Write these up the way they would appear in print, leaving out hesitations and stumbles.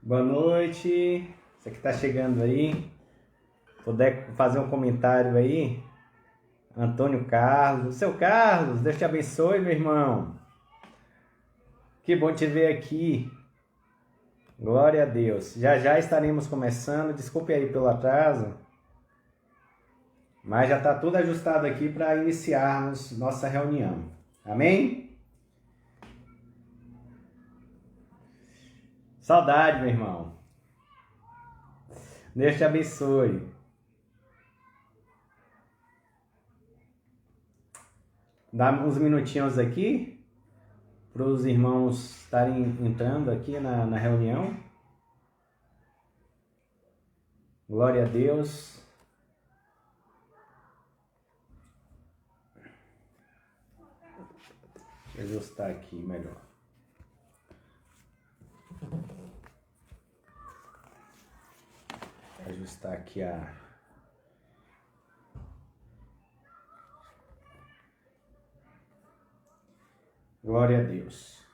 Boa noite. Você que está chegando aí, puder fazer um comentário aí. Antônio Carlos. Seu Carlos, Deus te abençoe, meu irmão. Que bom te ver aqui. Glória a Deus. Já já estaremos começando. Desculpe aí pelo atraso. Mas já está tudo ajustado aqui para iniciarmos nossa reunião. Amém? Saudade, meu irmão. Deus te abençoe. Dá uns minutinhos aqui para os irmãos estarem entrando aqui na reunião. Glória a Deus. Deixa eu ajustar aqui melhor. Ajustar aqui a... Glória a Deus.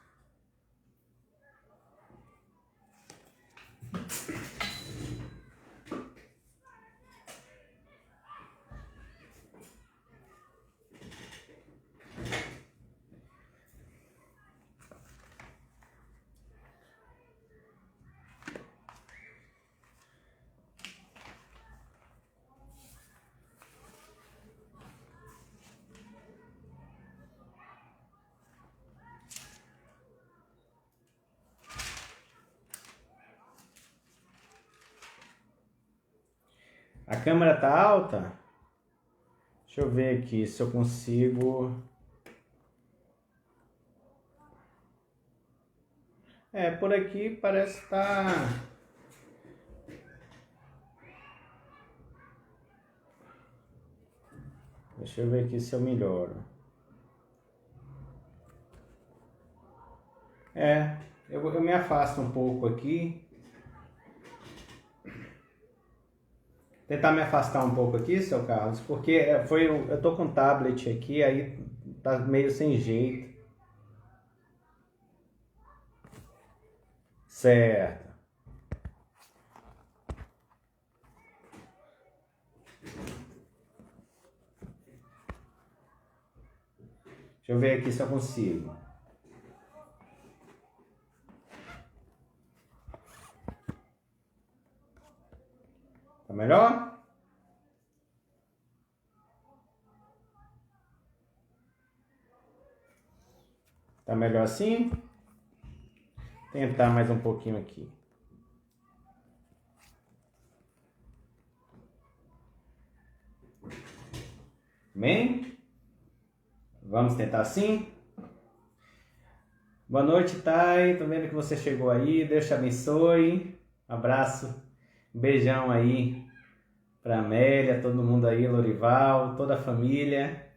A câmera tá alta? Deixa eu ver aqui se eu consigo... por aqui parece estar... Deixa eu ver aqui se eu melhoro. Eu me afasto um pouco aqui. Tentar me afastar um pouco aqui, seu Carlos, porque eu tô com um tablet aqui, aí tá meio sem jeito. Certo. Deixa eu ver aqui se eu consigo. Tá melhor? Tá melhor assim? Tentar mais um pouquinho aqui. Amém? Vamos tentar assim? Boa noite, Thay. Tô vendo que você chegou aí. Deus te abençoe. Abraço. Beijão aí pra Amélia, todo mundo aí, Lorival, toda a família.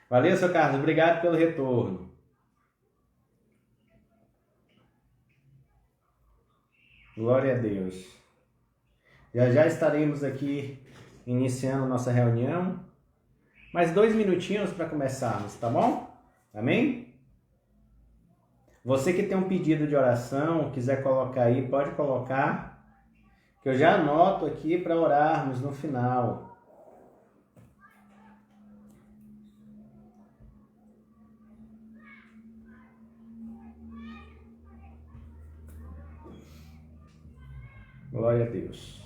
Valeu, seu Carlos. Obrigado pelo retorno. Glória a Deus. Já já estaremos aqui iniciando nossa reunião. Mais 2 minutinhos para começarmos, tá bom? Amém? Você que tem um pedido de oração, quiser colocar aí, pode colocar, que eu já anoto aqui para orarmos no final. Glória a Deus.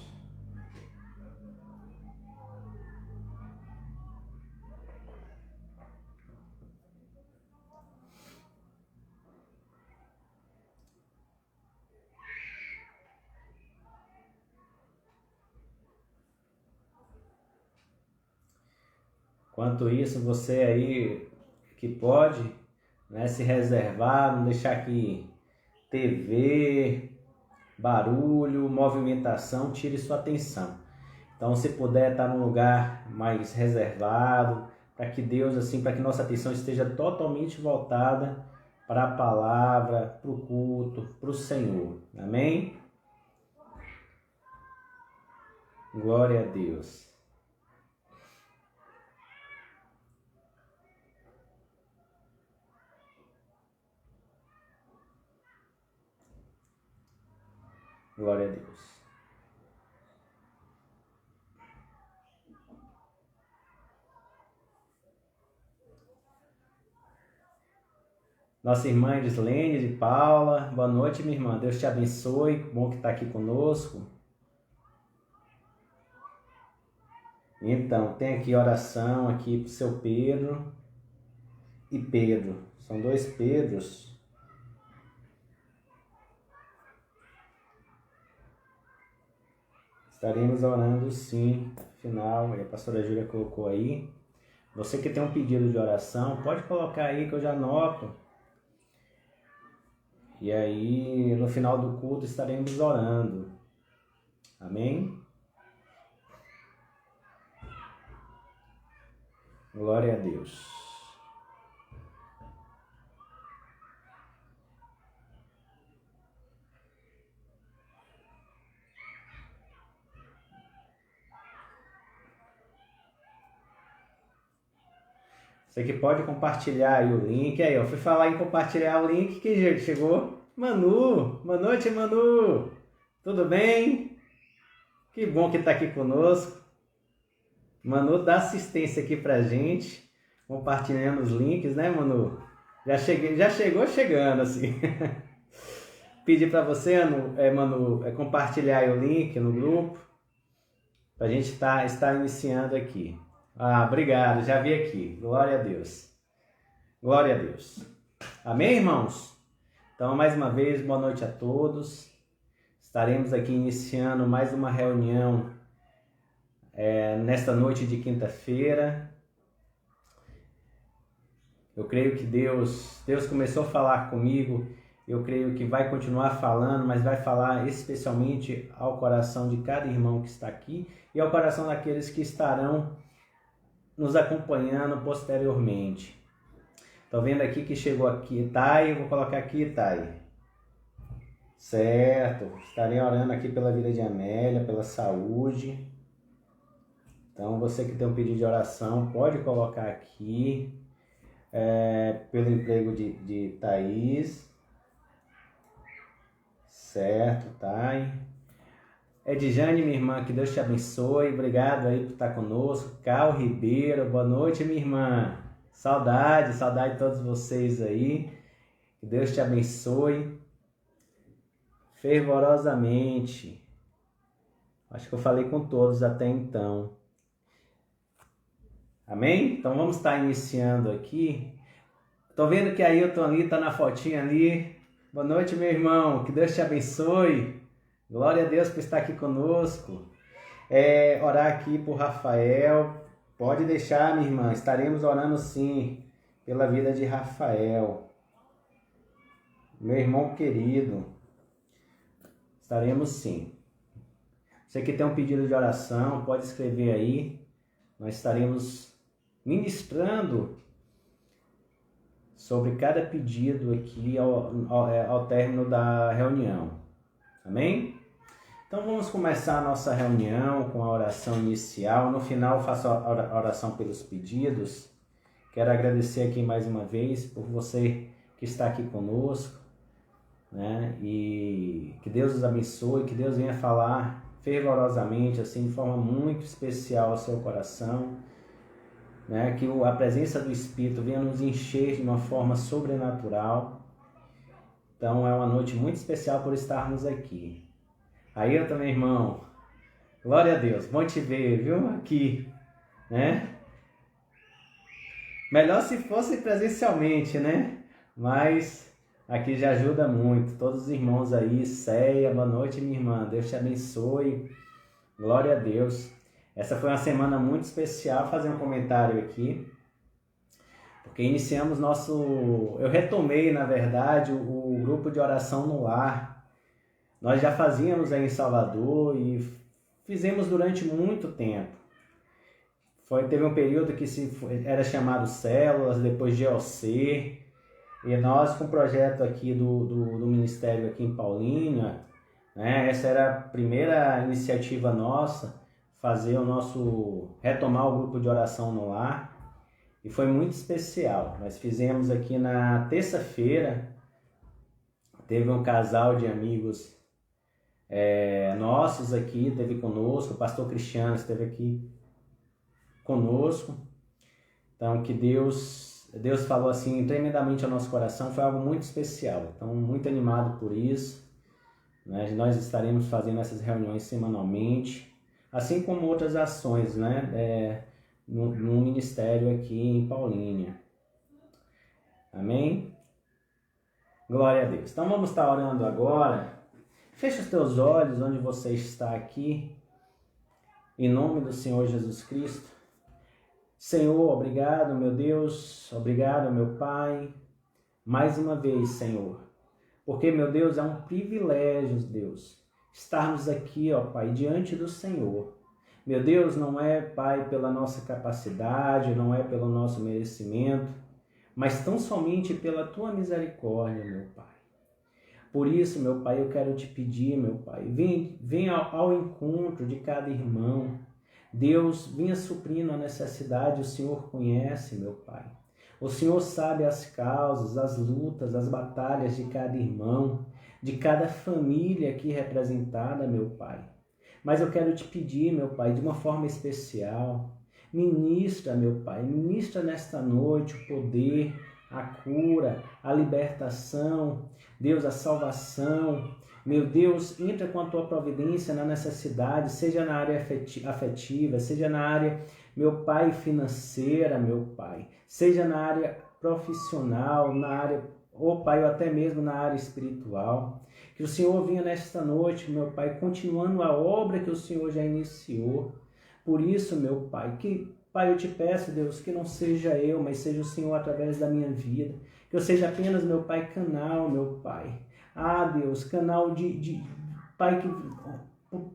Enquanto isso, você aí que pode, né, se reservar, não deixar que TV, barulho, movimentação tire sua atenção. Então, se puder estar num lugar mais reservado, para que Deus, assim, para que nossa atenção esteja totalmente voltada para a palavra, para o culto, para o Senhor. Amém? Glória a Deus. Glória a Deus. Nossa irmã Edislene de Paula, boa noite, minha irmã. Deus te abençoe. Bom que está aqui conosco. Então, tem aqui oração aqui para o seu Pedro e Pedro. São dois Pedros. Estaremos orando sim. Final, a pastora Júlia colocou aí. Você que tem um pedido de oração, pode colocar aí que eu já anoto. E aí, no final do culto, estaremos orando. Amém? Glória a Deus. Você que pode compartilhar aí o link. Aí, eu fui falar em compartilhar o link. Que chegou? Manu! Boa noite, Manu! Tudo bem? Que bom que está aqui conosco. Manu dá assistência aqui pra gente, compartilhando os links, né, Manu? Já chegou chegando, assim. Pedir para você, Manu, compartilhar aí o link no grupo, pra gente estar iniciando aqui. Ah, obrigado, já vi aqui. Glória a Deus. Glória a Deus. Amém, irmãos? Então, mais uma vez, boa noite a todos. Estaremos aqui iniciando mais uma reunião nesta noite de quinta-feira. Eu creio que Deus começou a falar comigo. Eu creio que vai continuar falando, mas vai falar especialmente ao coração de cada irmão que está aqui e ao coração daqueles que estarão nos acompanhando posteriormente. Estou vendo aqui que chegou aqui, Thay, vou colocar aqui, Thay. Certo, estarei orando aqui pela vida de Amélia, pela saúde. Então, você que tem um pedido de oração, pode colocar aqui, pelo emprego de Thaís. Certo, Thay. Edjane, minha irmã, que Deus te abençoe. Obrigado aí por estar conosco. Cal Ribeiro, boa noite, minha irmã. Saudade de todos vocês aí. Que Deus te abençoe fervorosamente. Acho que eu falei com todos até então. Amém? Então vamos estar iniciando aqui. Tô vendo que a Ailton ali tá na fotinha ali. Boa noite, meu irmão. Que Deus te abençoe. Glória a Deus por estar aqui conosco. Orar aqui por Rafael. Pode deixar, minha irmã. Estaremos orando sim pela vida de Rafael. Meu irmão querido. Estaremos sim. Você que tem um pedido de oração, pode escrever aí. Nós estaremos ministrando sobre cada pedido aqui ao término da reunião. Amém? Então vamos começar a nossa reunião com a oração inicial. No final eu faço a oração pelos pedidos. Quero agradecer aqui mais uma vez por você que está aqui conosco, né? E que Deus os abençoe, que Deus venha falar fervorosamente, assim, de forma muito especial ao seu coração, né? Que a presença do Espírito venha nos encher de uma forma sobrenatural. Então é uma noite muito especial por estarmos aqui. Ailton, meu irmão, glória a Deus, bom te ver, viu? Aqui, né? Melhor se fosse presencialmente, né? Mas aqui já ajuda muito. Todos os irmãos aí, Céia, boa noite, minha irmã. Deus te abençoe. Glória a Deus. Essa foi uma semana muito especial. Vou fazer um comentário aqui. Porque iniciamos Eu retomei, na verdade, o grupo de oração no lar. Nós já fazíamos aí em Salvador e fizemos durante muito tempo. Teve um período que era chamado Células, depois GOC. E nós, com o projeto aqui do Ministério aqui em Paulínia, né, essa era a primeira iniciativa nossa, retomar o grupo de oração no lar, e foi muito especial. Nós fizemos aqui na terça-feira, teve um casal de amigos nossos aqui, esteve conosco, o pastor Cristiano esteve aqui conosco. Então, que Deus falou assim tremendamente ao nosso coração, foi algo muito especial. Então, muito animado por isso, né? Nós estaremos fazendo essas reuniões semanalmente, assim como outras ações, né? No ministério aqui em Paulínia. Amém? Glória a Deus. Então, vamos estar orando agora. Feche os teus olhos onde você está aqui, em nome do Senhor Jesus Cristo. Senhor, obrigado, meu Deus, obrigado, meu Pai, mais uma vez, Senhor, porque, meu Deus, é um privilégio, Deus, estarmos aqui, ó Pai, diante do Senhor. Meu Deus, não é, Pai, pela nossa capacidade, não é pelo nosso merecimento, mas tão somente pela Tua misericórdia, meu Pai. Por isso, meu Pai, eu quero te pedir, meu Pai, vem ao encontro de cada irmão. Deus, venha suprindo a necessidade, o Senhor conhece, meu Pai. O Senhor sabe as causas, as lutas, as batalhas de cada irmão, de cada família aqui representada, meu Pai. Mas eu quero te pedir, meu Pai, de uma forma especial, ministra, meu Pai, ministra nesta noite o poder, a cura, a libertação, Deus, a salvação. Meu Deus, entra com a Tua providência na necessidade, seja na área afetiva, seja na área, meu Pai, financeira, meu Pai, seja na área profissional, na área, Pai, ou até mesmo na área espiritual. Que o Senhor venha nesta noite, meu Pai, continuando a obra que o Senhor já iniciou. Por isso, meu Pai, Pai, eu te peço, Deus, que não seja eu, mas seja o Senhor através da minha vida. Que eu seja apenas, meu Pai, canal, meu Pai. Deus, canal Pai,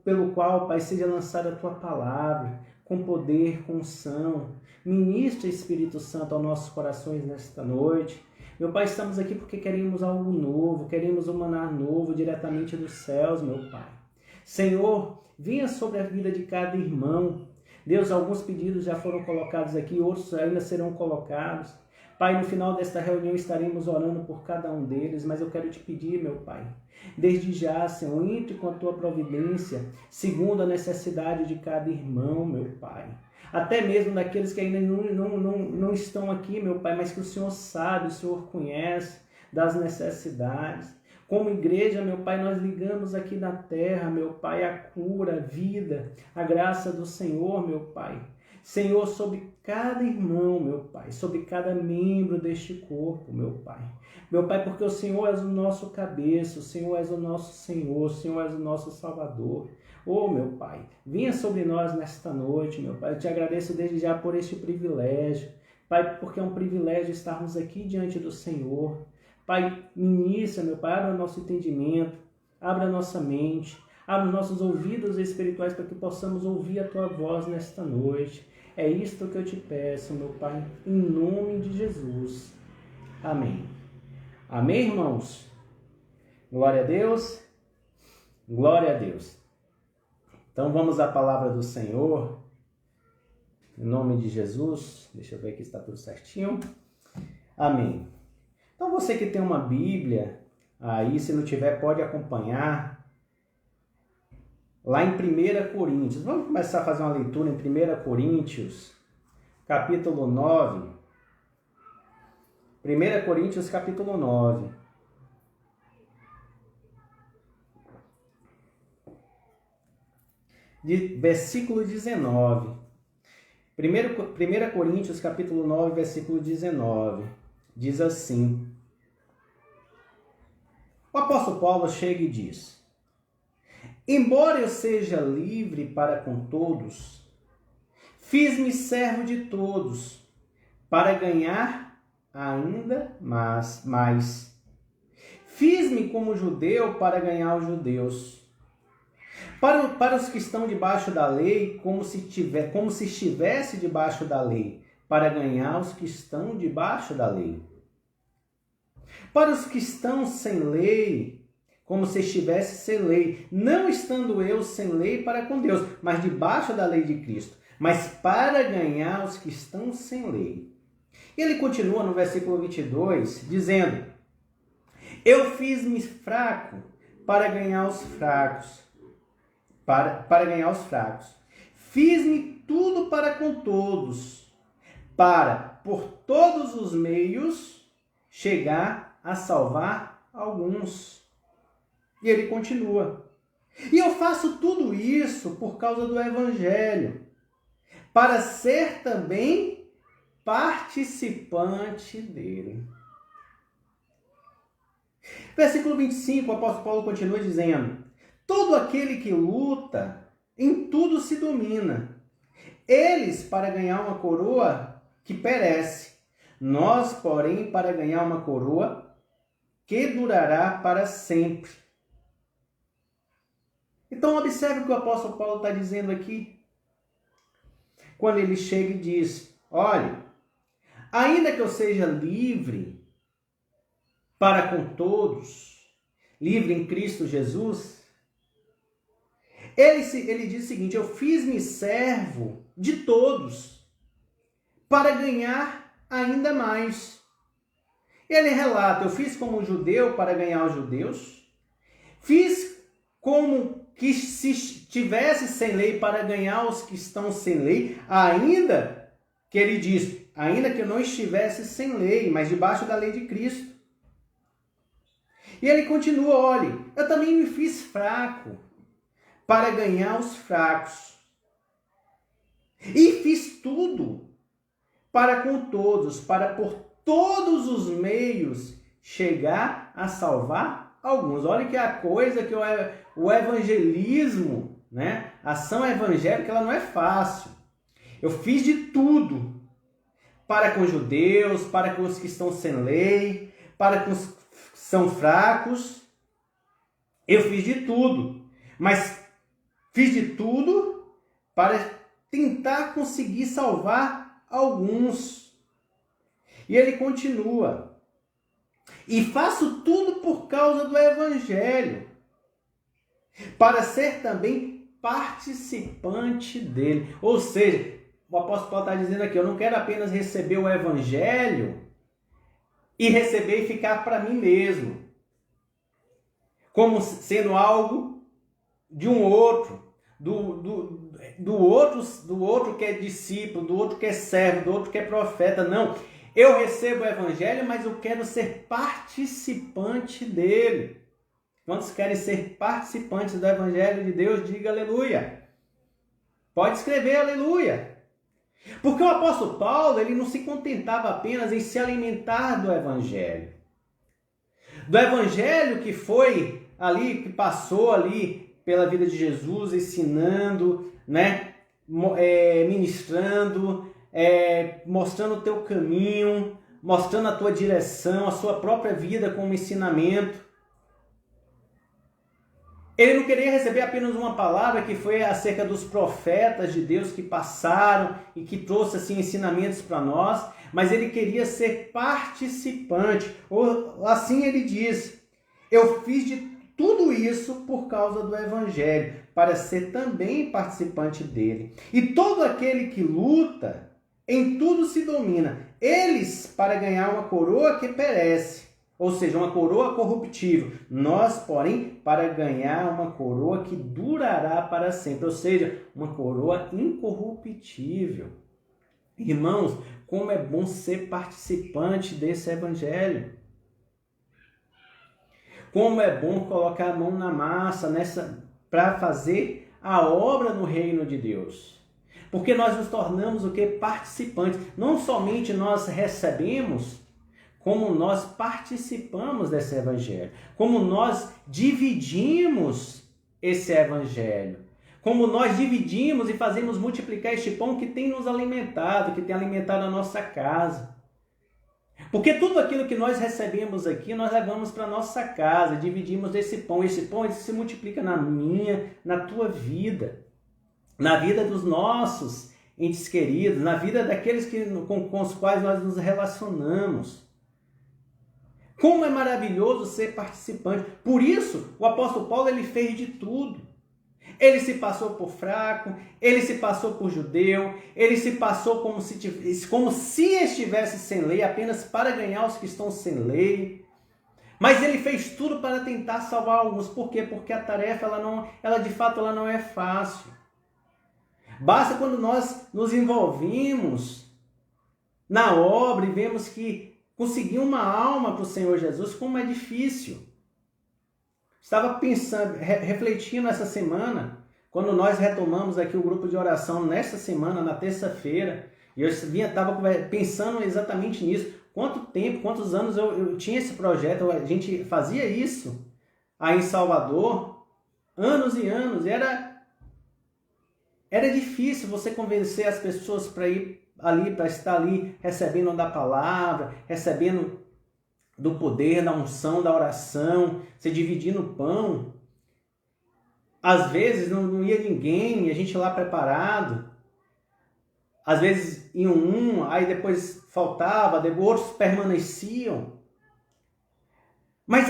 pelo qual, Pai, seja lançada a Tua palavra, com poder, com unção. Ministra, Espírito Santo, aos nossos corações nesta noite. Meu Pai, estamos aqui porque queremos algo novo, queremos um maná novo diretamente dos céus, meu Pai. Senhor, venha sobre a vida de cada irmão. Deus, alguns pedidos já foram colocados aqui, outros ainda serão colocados. Pai, no final desta reunião estaremos orando por cada um deles, mas eu quero te pedir, meu Pai, desde já, Senhor, entre com a Tua providência, segundo a necessidade de cada irmão, meu Pai. Até mesmo daqueles que ainda não estão aqui, meu Pai, mas que o Senhor sabe, o Senhor conhece das necessidades. Como igreja, meu Pai, nós ligamos aqui na terra, meu Pai, a cura, a vida, a graça do Senhor, meu Pai. Senhor, sobre cada irmão, meu Pai, sobre cada membro deste corpo, meu Pai. Meu Pai, porque o Senhor és o nosso cabeça, o Senhor és o nosso Senhor, o Senhor és o nosso Salvador. Meu Pai, venha sobre nós nesta noite, meu Pai. Eu te agradeço desde já por este privilégio. Pai, porque é um privilégio estarmos aqui diante do Senhor. Pai, ministra, meu Pai, abra o nosso entendimento, abra a nossa mente, abra os nossos ouvidos espirituais para que possamos ouvir a Tua voz nesta noite. É isto que eu te peço, meu Pai, em nome de Jesus. Amém. Amém, irmãos? Glória a Deus. Glória a Deus. Então vamos à palavra do Senhor. Em nome de Jesus. Deixa eu ver aqui se está tudo certinho. Amém. Então você que tem uma Bíblia, aí se não tiver pode acompanhar. Lá em 1 Coríntios, vamos começar a fazer uma leitura em 1 Coríntios, capítulo 9. 1 Coríntios, capítulo 9. Versículo 19. 1 Coríntios, capítulo 9, versículo 19. Diz assim. O apóstolo Paulo chega e diz: embora eu seja livre para com todos, fiz-me servo de todos, para ganhar ainda mais. Fiz-me como judeu para ganhar os judeus. Para os que estão debaixo da lei, como se estivesse debaixo da lei, para ganhar os que estão debaixo da lei. Para os que estão sem lei, como se estivesse sem lei, não estando eu sem lei para com Deus, mas debaixo da lei de Cristo, mas para ganhar os que estão sem lei. Ele continua no versículo 22, dizendo: eu fiz-me fraco para ganhar os fracos, para ganhar os fracos. Fiz-me tudo para com todos, para, por todos os meios, chegar a salvar alguns. E ele continua. E eu faço tudo isso por causa do Evangelho, para ser também participante dele. Versículo 25, o apóstolo Paulo continua dizendo: todo aquele que luta, em tudo se domina. Eles para ganhar uma coroa que perece, nós, porém, para ganhar uma coroa que durará para sempre. Então, observe o que o apóstolo Paulo está dizendo aqui. Quando ele chega e diz: olha, ainda que eu seja livre para com todos, livre em Cristo Jesus, ele diz o seguinte: eu fiz-me servo de todos para ganhar ainda mais. Ele relata: eu fiz como judeu para ganhar os judeus, fiz como que se estivesse sem lei para ganhar os que estão sem lei, ainda que ele diz, ainda que eu não estivesse sem lei, mas debaixo da lei de Cristo. E ele continua: olha, eu também me fiz fraco para ganhar os fracos. E fiz tudo para com todos, para por todos os meios chegar a salvar alguns. Olha que a coisa que o evangelismo, né? A ação evangélica, ela não é fácil. Eu fiz de tudo para com os judeus, para com os que estão sem lei, para com os que são fracos. Eu fiz de tudo, mas fiz de tudo para tentar conseguir salvar alguns. E ele continua: e faço tudo por causa do Evangelho, para ser também participante dele. Ou seja, o apóstolo Paulo está dizendo aqui: eu não quero apenas receber o Evangelho e receber e ficar para mim mesmo, como sendo algo de um outro, do outro que é discípulo, do outro que é servo, do outro que é profeta. Não, eu recebo o Evangelho, mas eu quero ser participante dele. Quantos querem ser participantes do Evangelho de Deus? Diga aleluia. Pode escrever aleluia. Porque o apóstolo Paulo, ele não se contentava apenas em se alimentar do Evangelho. Do Evangelho que foi ali, que passou ali pela vida de Jesus, ensinando, né? Ministrando, mostrando o teu caminho, mostrando a tua direção, a sua própria vida como ensinamento. Ele não queria receber apenas uma palavra que foi acerca dos profetas de Deus que passaram e que trouxe assim ensinamentos para nós, mas ele queria ser participante. Ou assim ele diz: eu fiz de tudo isso por causa do Evangelho, para ser também participante dele. E todo aquele que luta, em tudo se domina. Eles para ganhar uma coroa que perece, ou seja, uma coroa corruptível. Nós, porém, para ganhar uma coroa que durará para sempre, ou seja, uma coroa incorruptível. Irmãos, como é bom ser participante desse Evangelho. Como é bom colocar a mão na massa para fazer a obra no reino de Deus. Porque nós nos tornamos o que? Participantes. Não somente nós recebemos, como nós participamos desse Evangelho. Como nós dividimos esse Evangelho. Como nós dividimos e fazemos multiplicar este pão que tem nos alimentado, que tem alimentado a nossa casa. Porque tudo aquilo que nós recebemos aqui, nós levamos para a nossa casa, dividimos desse pão. Esse pão ele se multiplica na minha, na tua vida, na vida dos nossos entes queridos, na vida daqueles com os quais nós nos relacionamos. Como é maravilhoso ser participante. Por isso, o apóstolo Paulo ele fez de tudo. Ele se passou por fraco, ele se passou por judeu, ele se passou como se estivesse sem lei, apenas para ganhar os que estão sem lei. Mas ele fez tudo para tentar salvar alguns. Por quê? Porque a tarefa, ela de fato ela não é fácil. Basta quando nós nos envolvemos na obra e vemos que conseguir uma alma para o Senhor Jesus, como é difícil. Estava pensando, refletindo essa semana, quando nós retomamos aqui o grupo de oração nesta semana, na terça-feira, e eu estava pensando exatamente nisso. Quanto tempo, quantos anos eu tinha esse projeto, a gente fazia isso aí em Salvador, anos e anos, era difícil você convencer as pessoas para ir ali, para estar ali recebendo da palavra, recebendo do poder, da unção, da oração, se dividindo o pão. Às vezes não ia ninguém, a gente lá preparado. Às vezes iam aí depois faltava, outros permaneciam. Mas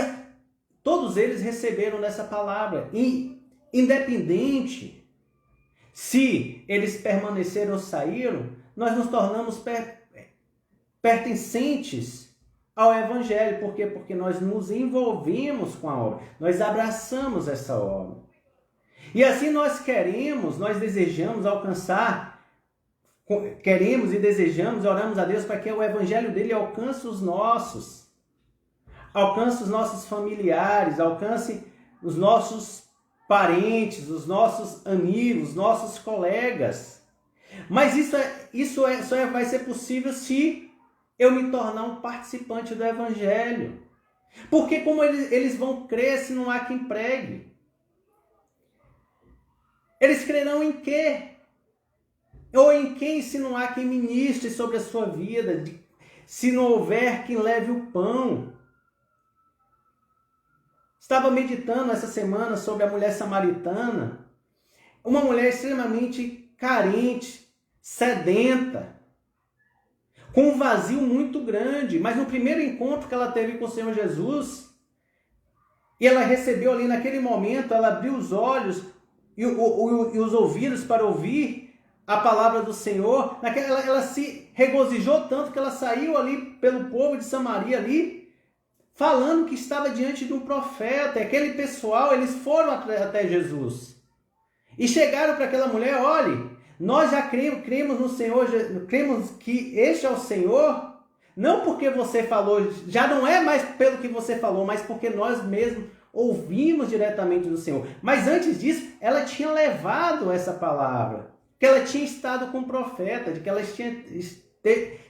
todos eles receberam dessa palavra. E independente se eles permaneceram ou saíram, nós nos tornamos pertencentes ao Evangelho. Por quê? Porque nós nos envolvemos com a obra. Nós abraçamos essa obra. E assim nós desejamos alcançar, queremos e desejamos, oramos a Deus para que o Evangelho dele alcance os nossos familiares, alcance os nossos parentes, os nossos amigos, os nossos colegas. Mas isso só vai ser possível se eu me tornar um participante do Evangelho. Porque como eles vão crer se não há quem pregue? Eles crerão em quê? Ou em quem se não há quem ministre sobre a sua vida? Se não houver quem leve o pão? Estava meditando essa semana sobre a mulher samaritana. Uma mulher extremamente carente, sedenta, com um vazio muito grande. Mas no primeiro encontro que ela teve com o Senhor Jesus, e ela recebeu ali naquele momento, ela abriu os olhos e os ouvidos para ouvir a palavra do Senhor, ela se regozijou tanto que ela saiu ali pelo povo de Samaria ali, falando que estava diante de um profeta. E aquele pessoal, eles foram até Jesus. E chegaram para aquela mulher: olhe, nós já cremos no Senhor, cremos que este é o Senhor, não porque você falou, já não é mais pelo que você falou, mas porque nós mesmos ouvimos diretamente do Senhor. Mas antes disso, ela tinha levado essa palavra, que ela tinha estado com o profeta, de que ela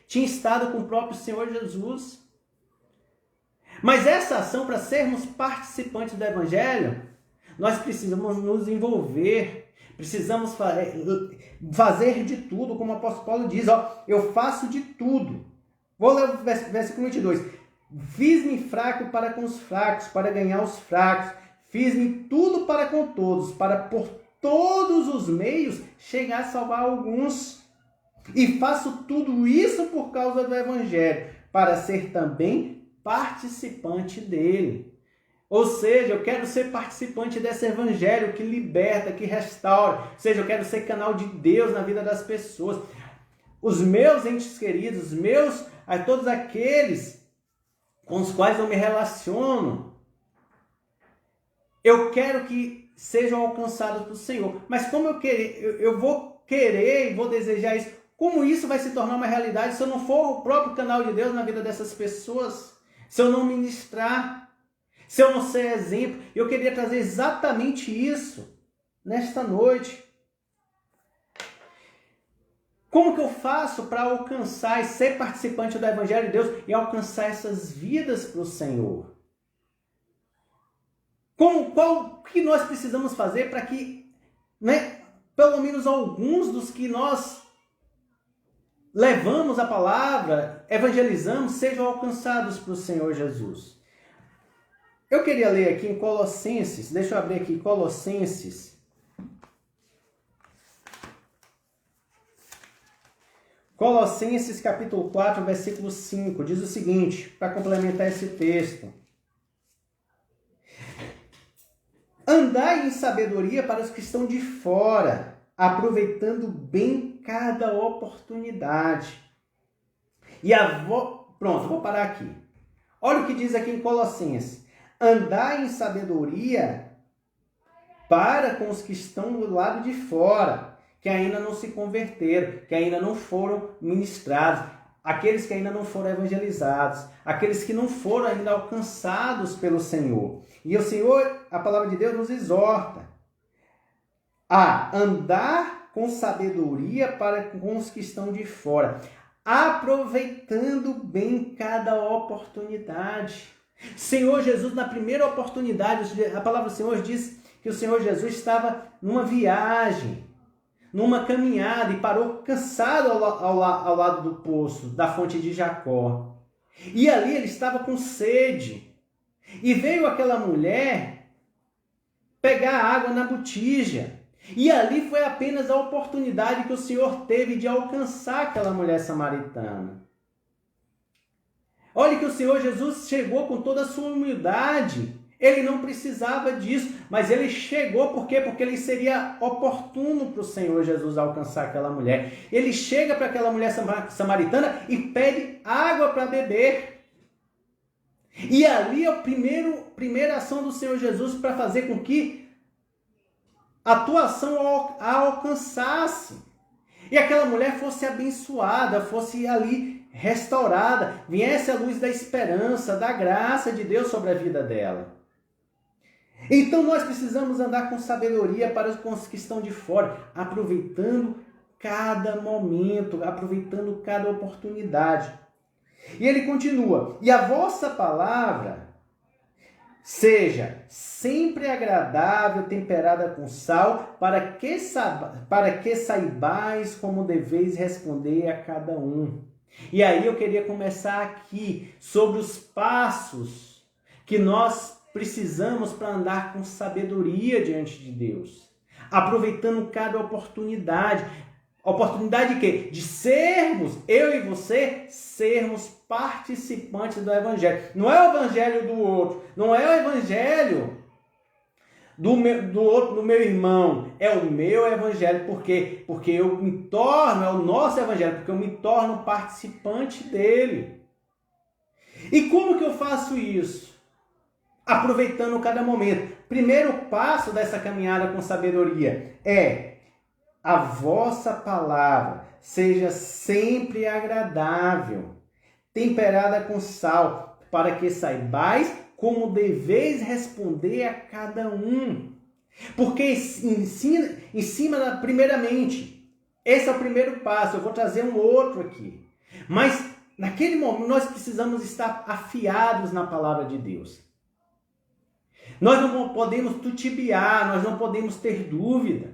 tinha estado com o próprio Senhor Jesus. Mas essa ação, para sermos participantes do Evangelho, nós precisamos nos envolver, precisamos fazer de tudo, como o apóstolo Paulo diz, eu faço de tudo. Vou ler o versículo 22. Fiz-me fraco para com os fracos, para ganhar os fracos. Fiz-me tudo para com todos, para por todos os meios chegar a salvar alguns. E faço tudo isso por causa do Evangelho, para ser também participante dele. Ou seja, eu quero ser participante desse Evangelho que liberta, que restaura. Ou seja, eu quero ser canal de Deus na vida das pessoas. Os meus entes queridos, todos aqueles com os quais eu me relaciono, eu quero que sejam alcançados pelo Senhor. Mas como eu vou querer e vou desejar isso, como isso vai se tornar uma realidade se eu não for o próprio canal de Deus na vida dessas pessoas? Se eu não ministrar, se eu não ser exemplo? Eu queria trazer exatamente isso nesta noite. Como que eu faço para alcançar e ser participante do Evangelho de Deus e alcançar essas vidas para o Senhor? O que nós precisamos fazer para que, pelo menos alguns dos que nós levamos a palavra, evangelizamos, sejam alcançados para o Senhor Jesus? Eu queria ler aqui em Colossenses, deixa eu abrir aqui, Colossenses. Colossenses capítulo 4, versículo 5, diz o seguinte, para complementar esse texto. Andai em sabedoria para os que estão de fora, aproveitando bem cada oportunidade. Pronto, vou parar aqui. Olha o que diz aqui em Colossenses. Andar em sabedoria para com os que estão do lado de fora, que ainda não se converteram, que ainda não foram ministrados, aqueles que ainda não foram evangelizados, aqueles que não foram ainda alcançados pelo Senhor. E o Senhor, a palavra de Deus, nos exorta a andar com sabedoria para com os que estão de fora, aproveitando bem cada oportunidade. Senhor Jesus, na primeira oportunidade, a palavra do Senhor diz que o Senhor Jesus estava numa viagem, numa caminhada, e parou cansado ao lado do poço, da fonte de Jacó. E ali ele estava com sede. E veio aquela mulher pegar água na botija. E ali foi apenas a oportunidade que o Senhor teve de alcançar aquela mulher samaritana. Olha que o Senhor Jesus chegou com toda a sua humildade. Ele não precisava disso, mas ele chegou por quê? Porque ele seria oportuno para o Senhor Jesus alcançar aquela mulher. Ele chega para aquela mulher samaritana e pede água para beber. E ali é a primeira ação do Senhor Jesus para fazer com que a tua ação a alcançasse. E aquela mulher fosse abençoada, fosse ali restaurada, viesse a luz da esperança, da graça de Deus sobre a vida dela. Então nós precisamos andar com sabedoria para os que estão de fora, aproveitando cada momento, aproveitando cada oportunidade. E ele continua: e a vossa palavra seja sempre agradável, temperada com sal, para que saibais como deveis responder a cada um. E aí eu queria começar aqui sobre os passos que nós precisamos para andar com sabedoria diante de Deus, aproveitando cada oportunidade. Oportunidade de quê? De sermos, eu e você, sermos participantes do Evangelho. Não é o Evangelho do outro, não é o Evangelho do outro, do meu irmão, é o meu Evangelho. Por quê? Porque eu me torno, é o nosso Evangelho, porque eu me torno participante dele. E como que eu faço isso? Aproveitando cada momento. Primeiro passo dessa caminhada com sabedoria é: a vossa palavra seja sempre agradável, temperada com sal, para que saibais como deveis responder a cada um. Porque ensina primeiramente. Esse é o primeiro passo. Eu vou trazer um outro aqui. Mas naquele momento nós precisamos estar afiados na palavra de Deus. Nós não podemos titubear, nós não podemos ter dúvida.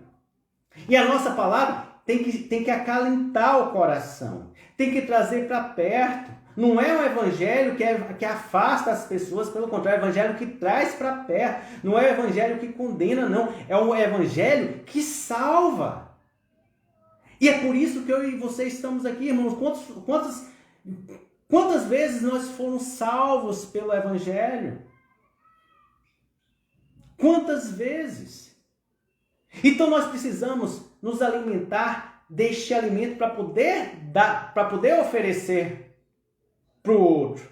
E a nossa palavra tem que acalentar o coração, tem que trazer para perto. Não é um evangelho que afasta as pessoas, pelo contrário, é um evangelho que traz para perto. Não é um evangelho que condena, não. É um evangelho que salva. E é por isso que eu e você estamos aqui, irmãos. Quantas vezes nós fomos salvos pelo evangelho? Quantas vezes? Então nós precisamos nos alimentar deste alimento para poder oferecer para o outro.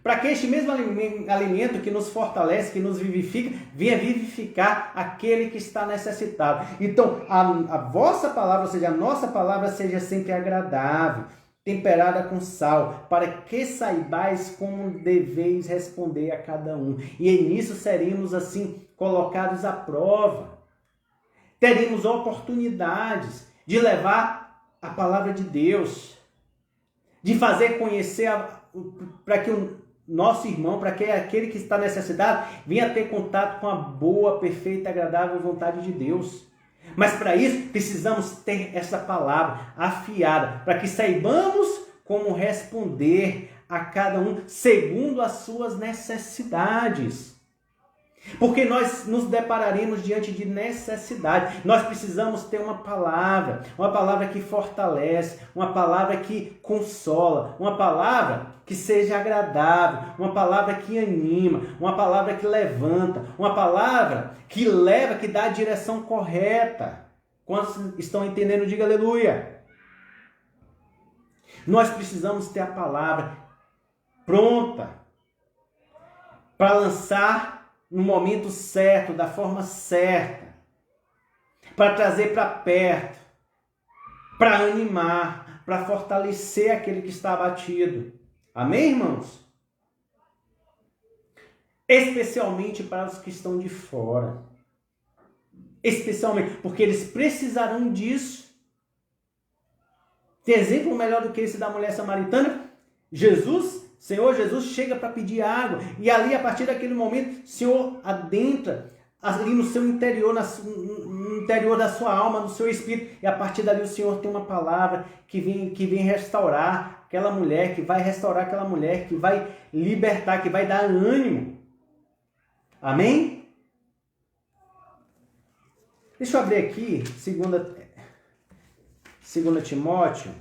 Para que este mesmo alimento que nos fortalece, que nos vivifica, venha vivificar aquele que está necessitado. Então a vossa palavra, ou seja, a nossa palavra, seja sempre agradável, temperada com sal, para que saibais como deveis responder a cada um. E nisso seremos assim colocados à prova. Teremos oportunidades de levar a palavra de Deus, de fazer conhecer para que o nosso irmão, para que aquele que está necessitado, venha ter contato com a boa, perfeita, agradável vontade de Deus. Mas para isso precisamos ter essa palavra afiada, para que saibamos como responder a cada um segundo as suas necessidades. Porque nós nos depararemos diante de necessidade. Nós precisamos ter uma palavra que fortalece, uma palavra que consola, uma palavra que seja agradável, uma palavra que anima, uma palavra que levanta, uma palavra que leva, que dá a direção correta. Quantos estão entendendo? Diga aleluia. Nós precisamos ter a palavra pronta para lançar no momento certo, da forma certa, para trazer para perto, para animar, para fortalecer aquele que está abatido. Amém, irmãos? Especialmente para os que estão de fora. Especialmente, porque eles precisarão disso. Tem exemplo melhor do que esse da mulher samaritana? Senhor Jesus chega para pedir água, e ali, a partir daquele momento, o Senhor adentra ali no seu interior, no interior da sua alma, no seu espírito, e a partir dali o Senhor tem uma palavra que vem restaurar aquela mulher, que vai restaurar aquela mulher, que vai libertar, que vai dar ânimo. Amém? Deixa eu abrir aqui, 2 Timóteo.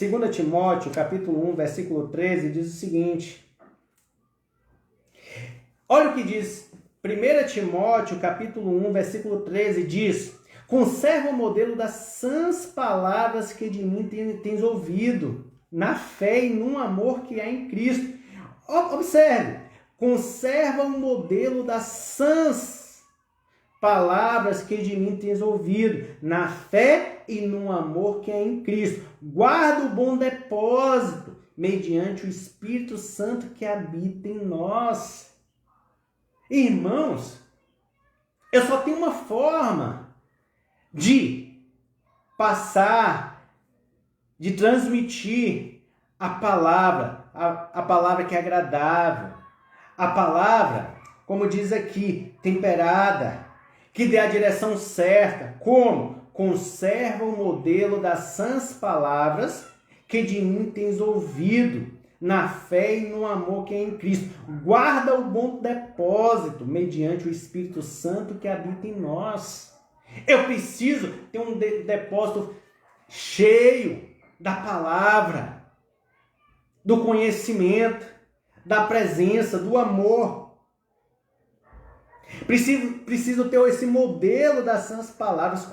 2 Timóteo, capítulo 1, versículo 13, diz o seguinte. Olha o que diz 1 Timóteo, capítulo 1, versículo 13, diz: conserva o modelo das sãs palavras que de mim tens ouvido, na fé e no amor que há em Cristo. Observe, conserva o modelo das sãs palavras que de mim tens ouvido, na fé e no amor que há em Cristo. Guarda o bom depósito, mediante o Espírito Santo que habita em nós. Irmãos, eu só tenho uma forma de passar, de transmitir a palavra que é agradável, a palavra, como diz aqui, temperada, que dê a direção certa. Como? Conserva o modelo das sãs palavras que de mim tens ouvido, na fé e no amor que é em Cristo. Guarda o bom depósito, mediante o Espírito Santo que habita em nós. Eu preciso ter um depósito cheio da palavra, do conhecimento, da presença, do amor. Preciso ter esse modelo das sãs palavras.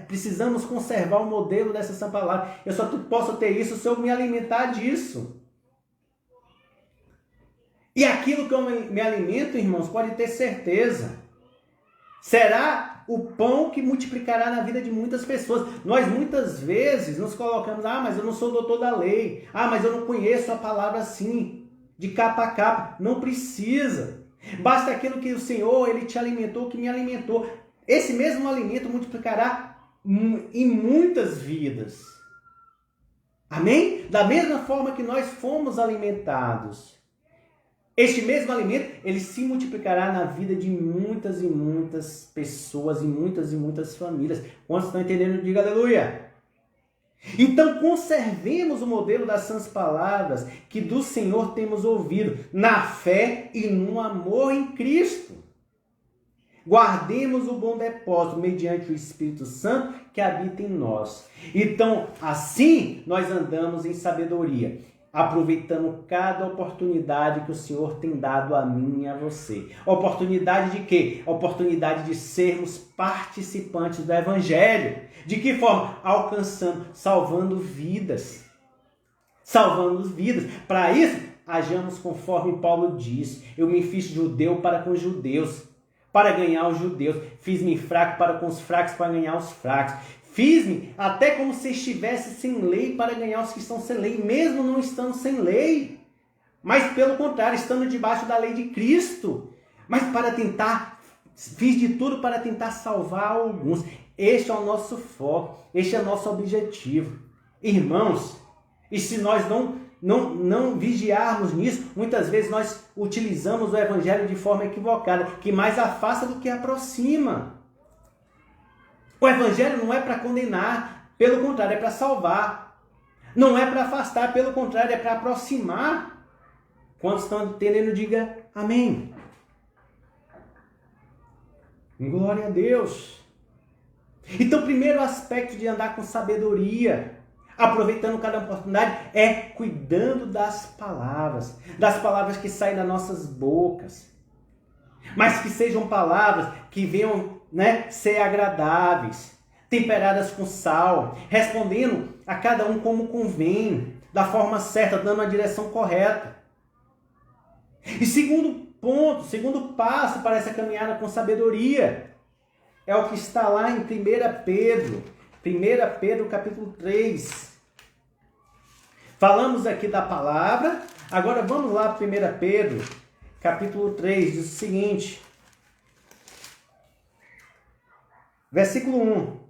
Precisamos conservar o modelo dessas sãs palavras. Eu só posso ter isso se eu me alimentar disso. E aquilo que eu me alimento, irmãos, pode ter certeza, será o pão que multiplicará na vida de muitas pessoas. Nós muitas vezes nos colocamos: mas eu não sou doutor da lei. Mas eu não conheço a palavra assim, de capa a capa. Não precisa. Basta aquilo que o Senhor, Ele te alimentou, que me alimentou. Esse mesmo alimento multiplicará em muitas vidas. Amém? Da mesma forma que nós fomos alimentados. Este mesmo alimento, ele se multiplicará na vida de muitas e muitas pessoas, e muitas famílias. Quantos estão entendendo? Diga aleluia. Então, conservemos o modelo das sãs palavras que do Senhor temos ouvido, na fé e no amor em Cristo. Guardemos o bom depósito mediante o Espírito Santo que habita em nós. Então, assim, nós andamos em sabedoria, aproveitando cada oportunidade que o Senhor tem dado a mim e a você. Oportunidade de quê? Oportunidade de sermos participantes do Evangelho. De que forma? Alcançando, salvando vidas. Salvando vidas. Para isso, hajamos conforme Paulo diz: eu me fiz judeu para com os judeus, para ganhar os judeus. Fiz-me fraco para com os fracos, para ganhar os fracos. Fiz-me até como se estivesse sem lei, para ganhar os que estão sem lei, mesmo não estando sem lei. Mas pelo contrário, estando debaixo da lei de Cristo. Mas fiz de tudo para tentar salvar alguns. Este é o nosso foco, este é o nosso objetivo. Irmãos, e se nós não vigiarmos nisso, muitas vezes nós utilizamos o Evangelho de forma equivocada, que mais afasta do que aproxima. O Evangelho não é para condenar, pelo contrário, é para salvar. Não é para afastar, pelo contrário, é para aproximar. Quantos estão entendendo, diga amém. Glória a Deus. Então, o primeiro aspecto de andar com sabedoria, aproveitando cada oportunidade, é cuidando das palavras que saem das nossas bocas, mas que sejam palavras que venham ser agradáveis, temperadas com sal, respondendo a cada um como convém, da forma certa, dando a direção correta. E segundo ponto, segundo passo para essa caminhada com sabedoria, é o que está lá em 1 Pedro. 1 Pedro capítulo 3. Falamos aqui da palavra, agora vamos lá para 1 Pedro capítulo 3, diz o seguinte, versículo 1.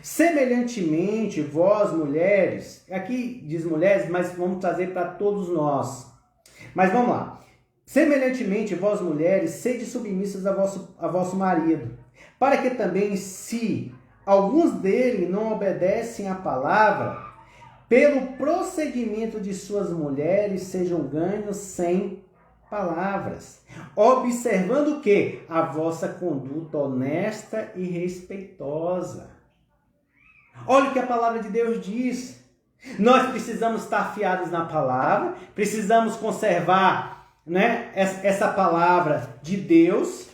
Semelhantemente, vós mulheres, aqui diz mulheres, mas vamos trazer para todos nós. Mas vamos lá. Semelhantemente, vós mulheres, sede submissas a vosso marido, para que também, se alguns dele não obedecem à palavra, pelo procedimento de suas mulheres, sejam ganhos sem palavras, observando o quê? A vossa conduta honesta e respeitosa. Olha o que a palavra de Deus diz. Nós precisamos estar afiados na palavra, precisamos conservar, né, essa palavra de Deus,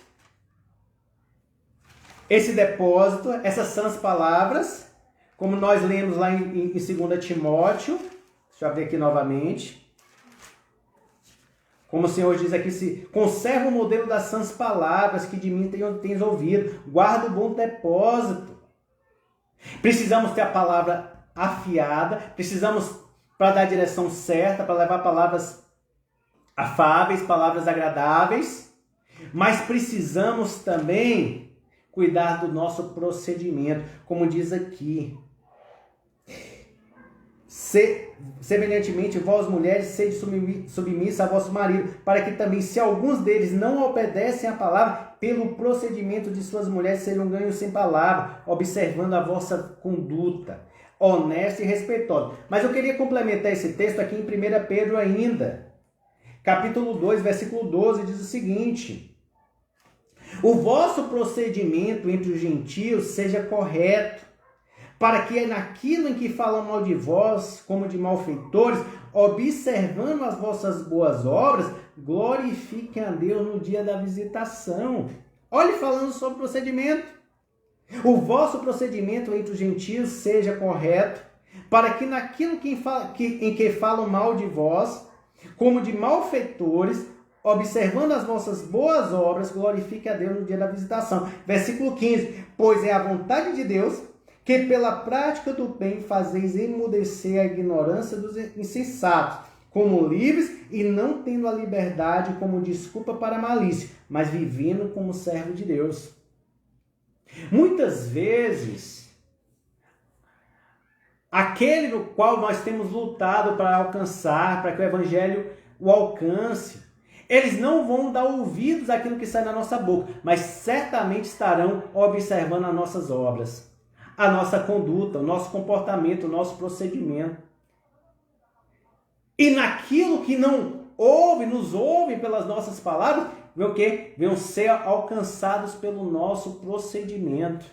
esse depósito, essas sãs palavras, como nós lemos lá em 2 Timóteo, deixa eu abrir aqui novamente, como o Senhor diz aqui, se conserva o modelo das sãs palavras que de mim tens ouvido, guarda o bom depósito. Precisamos ter a palavra afiada, precisamos, para dar a direção certa, para levar palavras afáveis, palavras agradáveis, mas precisamos também cuidar do nosso procedimento, como diz aqui. Semelhantemente, vós mulheres, sede submissa a vosso marido, para que também, se alguns deles não obedecem à palavra, pelo procedimento de suas mulheres sejam ganhos sem palavra, observando a vossa conduta honesta e respeitosa. Mas eu queria complementar esse texto aqui em 1 Pedro ainda. Capítulo 2, versículo 12, diz o seguinte: o vosso procedimento entre os gentios seja correto, para que naquilo em que falam mal de vós, como de malfeitores, observando as vossas boas obras, glorifiquem a Deus no dia da visitação. Olhe falando sobre procedimento. O vosso procedimento entre os gentios seja correto, para que naquilo em que falam mal de vós, como de malfeitores, observando as vossas boas obras, glorifiquem a Deus no dia da visitação. Versículo 15. Pois é a vontade de Deus que pela prática do bem fazeis emudecer a ignorância dos insensatos, como livres e não tendo a liberdade como desculpa para a malícia, mas vivendo como servo de Deus. Muitas vezes, aquele no qual nós temos lutado para alcançar, para que o evangelho o alcance, eles não vão dar ouvidos àquilo que sai da nossa boca, mas certamente estarão observando as nossas obras, a nossa conduta, o nosso comportamento, o nosso procedimento. E naquilo que não ouve, nos ouve pelas nossas palavras, vê o quê? Vão ser alcançados pelo nosso procedimento,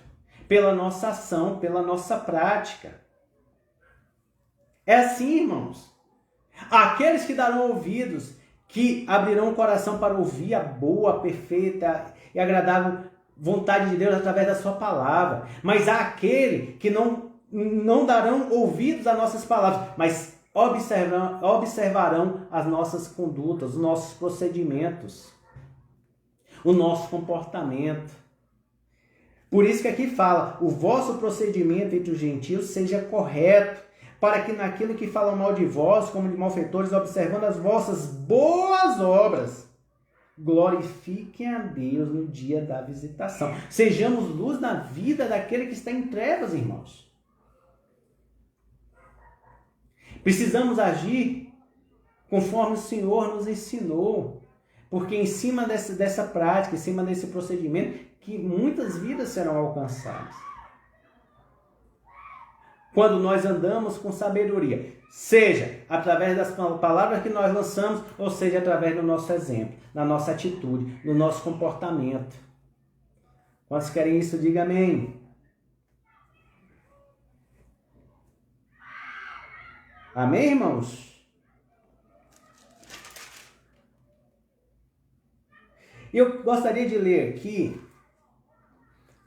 pela nossa ação, pela nossa prática. É assim, irmãos. Aqueles que darão ouvidos, que abrirão o coração para ouvir a boa, perfeita e agradável vontade de Deus através da sua palavra. Mas há aquele que não darão ouvidos às nossas palavras, mas observarão as nossas condutas, os nossos procedimentos, o nosso comportamento. Por isso que aqui fala, o vosso procedimento entre os gentios seja correto, para que naquilo que falam mal de vós, como de malfeitores, observando as vossas boas obras, glorifiquem a Deus no dia da visitação. Sejamos luz na vida daquele que está em trevas, irmãos. Precisamos agir conforme o Senhor nos ensinou, porque em cima dessa prática, em cima desse procedimento, que muitas vidas serão alcançadas. Quando nós andamos com sabedoria, seja através das palavras que nós lançamos, ou seja através do nosso exemplo, da nossa atitude, do nosso comportamento. Quantos querem isso? Diga amém. Amém, irmãos? Eu gostaria de ler aqui,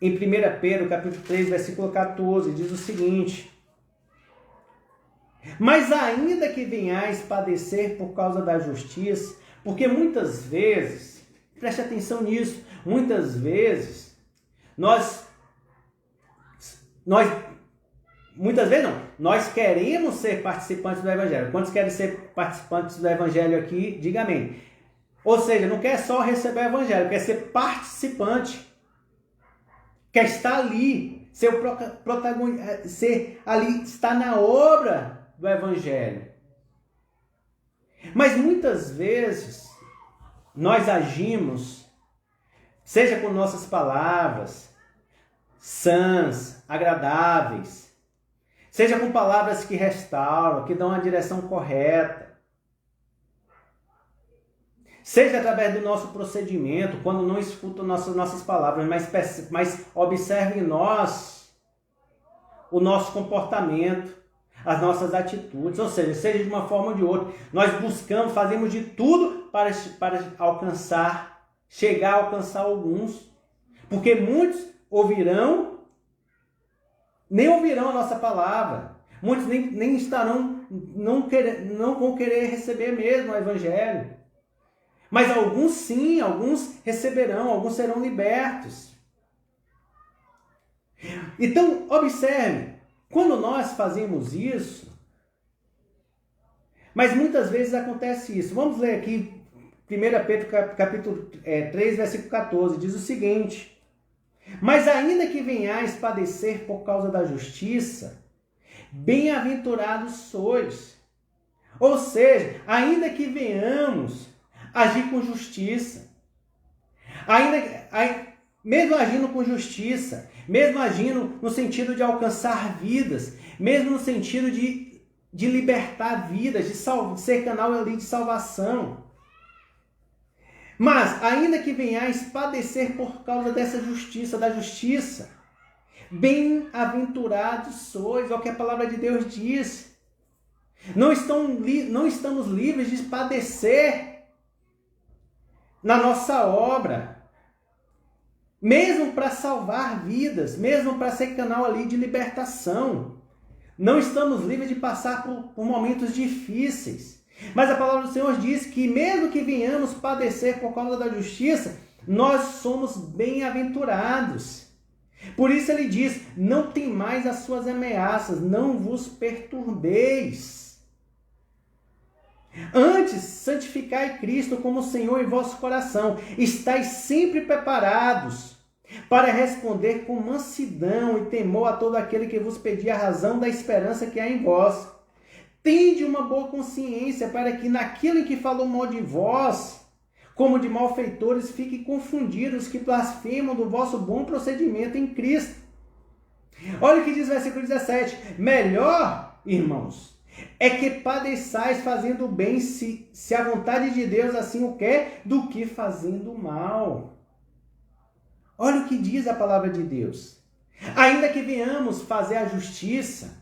em 1 Pedro, capítulo 3, versículo 14, diz o seguinte: Mas ainda que venhais padecer por causa da justiça, porque muitas vezes, preste atenção nisso, muitas vezes, nós queremos ser participantes do Evangelho. Quantos querem ser participantes do Evangelho aqui? Diga amém. Ou seja, não quer só receber o Evangelho, quer ser participante. Quer estar ali, ser o protagonista, ser ali, estar na obra do Evangelho. Mas muitas vezes nós agimos, seja com nossas palavras, sãs, agradáveis, seja com palavras que restauram, que dão a direção correta, seja através do nosso procedimento, quando não escutam nossas palavras, mas observe em nós o nosso comportamento, as nossas atitudes, ou seja de uma forma ou de outra. Nós buscamos, fazemos de tudo para chegar a alcançar alguns. Porque muitos nem ouvirão a nossa palavra. Muitos nem estarão, não vão querer receber mesmo o Evangelho. Mas alguns sim, alguns receberão, alguns serão libertos. Então, observe, quando nós fazemos isso, mas muitas vezes acontece isso. Vamos ler aqui 1 Pedro capítulo 3, versículo 14, diz o seguinte: mas ainda que venhais padecer por causa da justiça, bem-aventurados sois. Ou seja, ainda que venhamos agir com justiça, mesmo agindo com justiça, mesmo agindo no sentido de alcançar vidas, mesmo no sentido de libertar vidas, de ser canal ali de salvação. Mas, ainda que venhais padecer por causa dessa justiça, da justiça, bem-aventurados sois, é o que a palavra de Deus diz. Não estamos livres de padecer na nossa obra, mesmo para salvar vidas, mesmo para ser canal ali de libertação. Não estamos livres de passar por momentos difíceis. Mas a palavra do Senhor diz que mesmo que venhamos padecer por causa da justiça, nós somos bem-aventurados. Por isso ele diz: não temais as suas ameaças, não vos perturbeis. Antes, santificai Cristo como Senhor em vosso coração. Estais sempre preparados para responder com mansidão e temor a todo aquele que vos pedir a razão da esperança que há em vós. Tende uma boa consciência para que naquilo em que falou mal de vós, como de malfeitores, fiquem confundidos os que blasfemam do vosso bom procedimento em Cristo. Olha o que diz o versículo 17. Melhor, irmãos, é que padeçais fazendo o bem, se a vontade de Deus assim o quer, do que fazendo o mal. Olha o que diz a palavra de Deus. Ainda que venhamos fazer a justiça,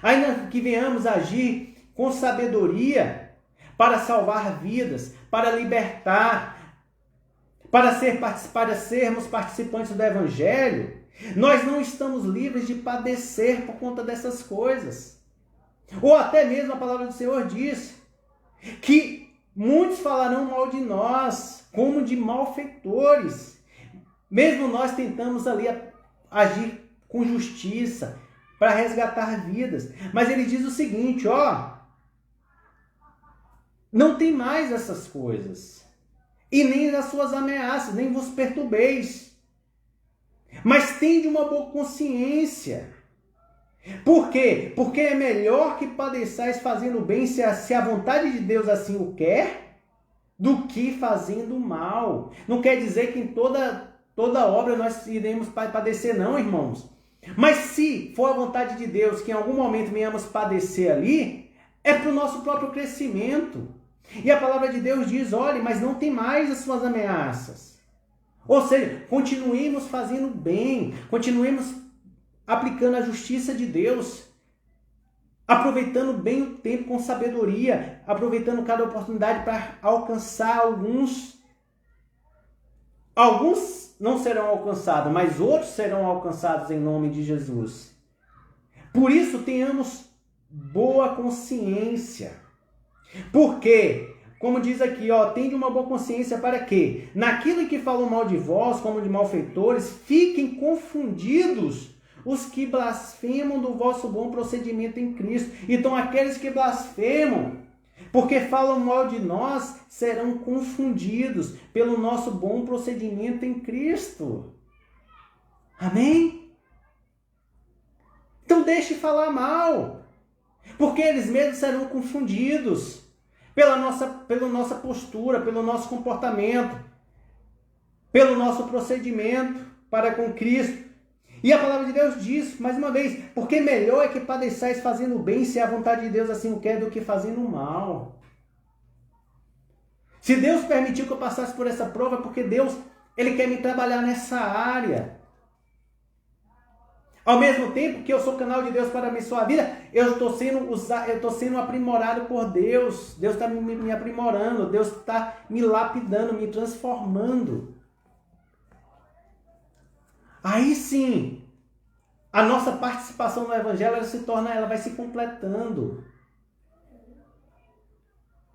ainda que venhamos agir com sabedoria para salvar vidas, para libertar, para sermos participantes do Evangelho, nós não estamos livres de padecer por conta dessas coisas. Ou até mesmo a palavra do Senhor diz que muitos falarão mal de nós, como de malfeitores. Mesmo nós tentamos ali agir com justiça, para resgatar vidas. Mas ele diz o seguinte, não tem mais essas coisas. E nem as suas ameaças, nem vos perturbeis. Mas tende uma boa consciência. Por quê? Porque é melhor que padeçais fazendo o bem, se a vontade de Deus assim o quer, do que fazendo o mal. Não quer dizer que em toda obra nós iremos padecer, não, irmãos. Mas se for a vontade de Deus que em algum momento venhamos padecer ali, é para o nosso próprio crescimento. E a palavra de Deus diz, olhe, mas não tem mais as suas ameaças. Ou seja, continuemos fazendo bem, continuemos aplicando a justiça de Deus, aproveitando bem o tempo com sabedoria, aproveitando cada oportunidade para alcançar alguns. Alguns não serão alcançados, mas outros serão alcançados em nome de Jesus. Por isso, tenhamos boa consciência. Porque, como diz aqui, tende uma boa consciência para que, naquilo que falam mal de vós, como de malfeitores, fiquem confundidos os que blasfemam do vosso bom procedimento em Cristo. Então, aqueles que blasfemam, porque falam mal de nós, serão confundidos pelo nosso bom procedimento em Cristo. Amém? Então deixe falar mal, porque eles mesmos serão confundidos pela nossa postura, pelo nosso comportamento, pelo nosso procedimento para com Cristo. E a palavra de Deus diz, mais uma vez, porque melhor é que padeçais fazendo bem, se a vontade de Deus assim o quer, do que fazendo mal. Se Deus permitiu que eu passasse por essa prova, é porque Deus, Ele quer me trabalhar nessa área. Ao mesmo tempo que eu sou canal de Deus para abençoar a vida, eu estou sendo aprimorado por Deus. Deus está me aprimorando, Deus está me lapidando, me transformando. Aí sim, a nossa participação no Evangelho ela vai se completando.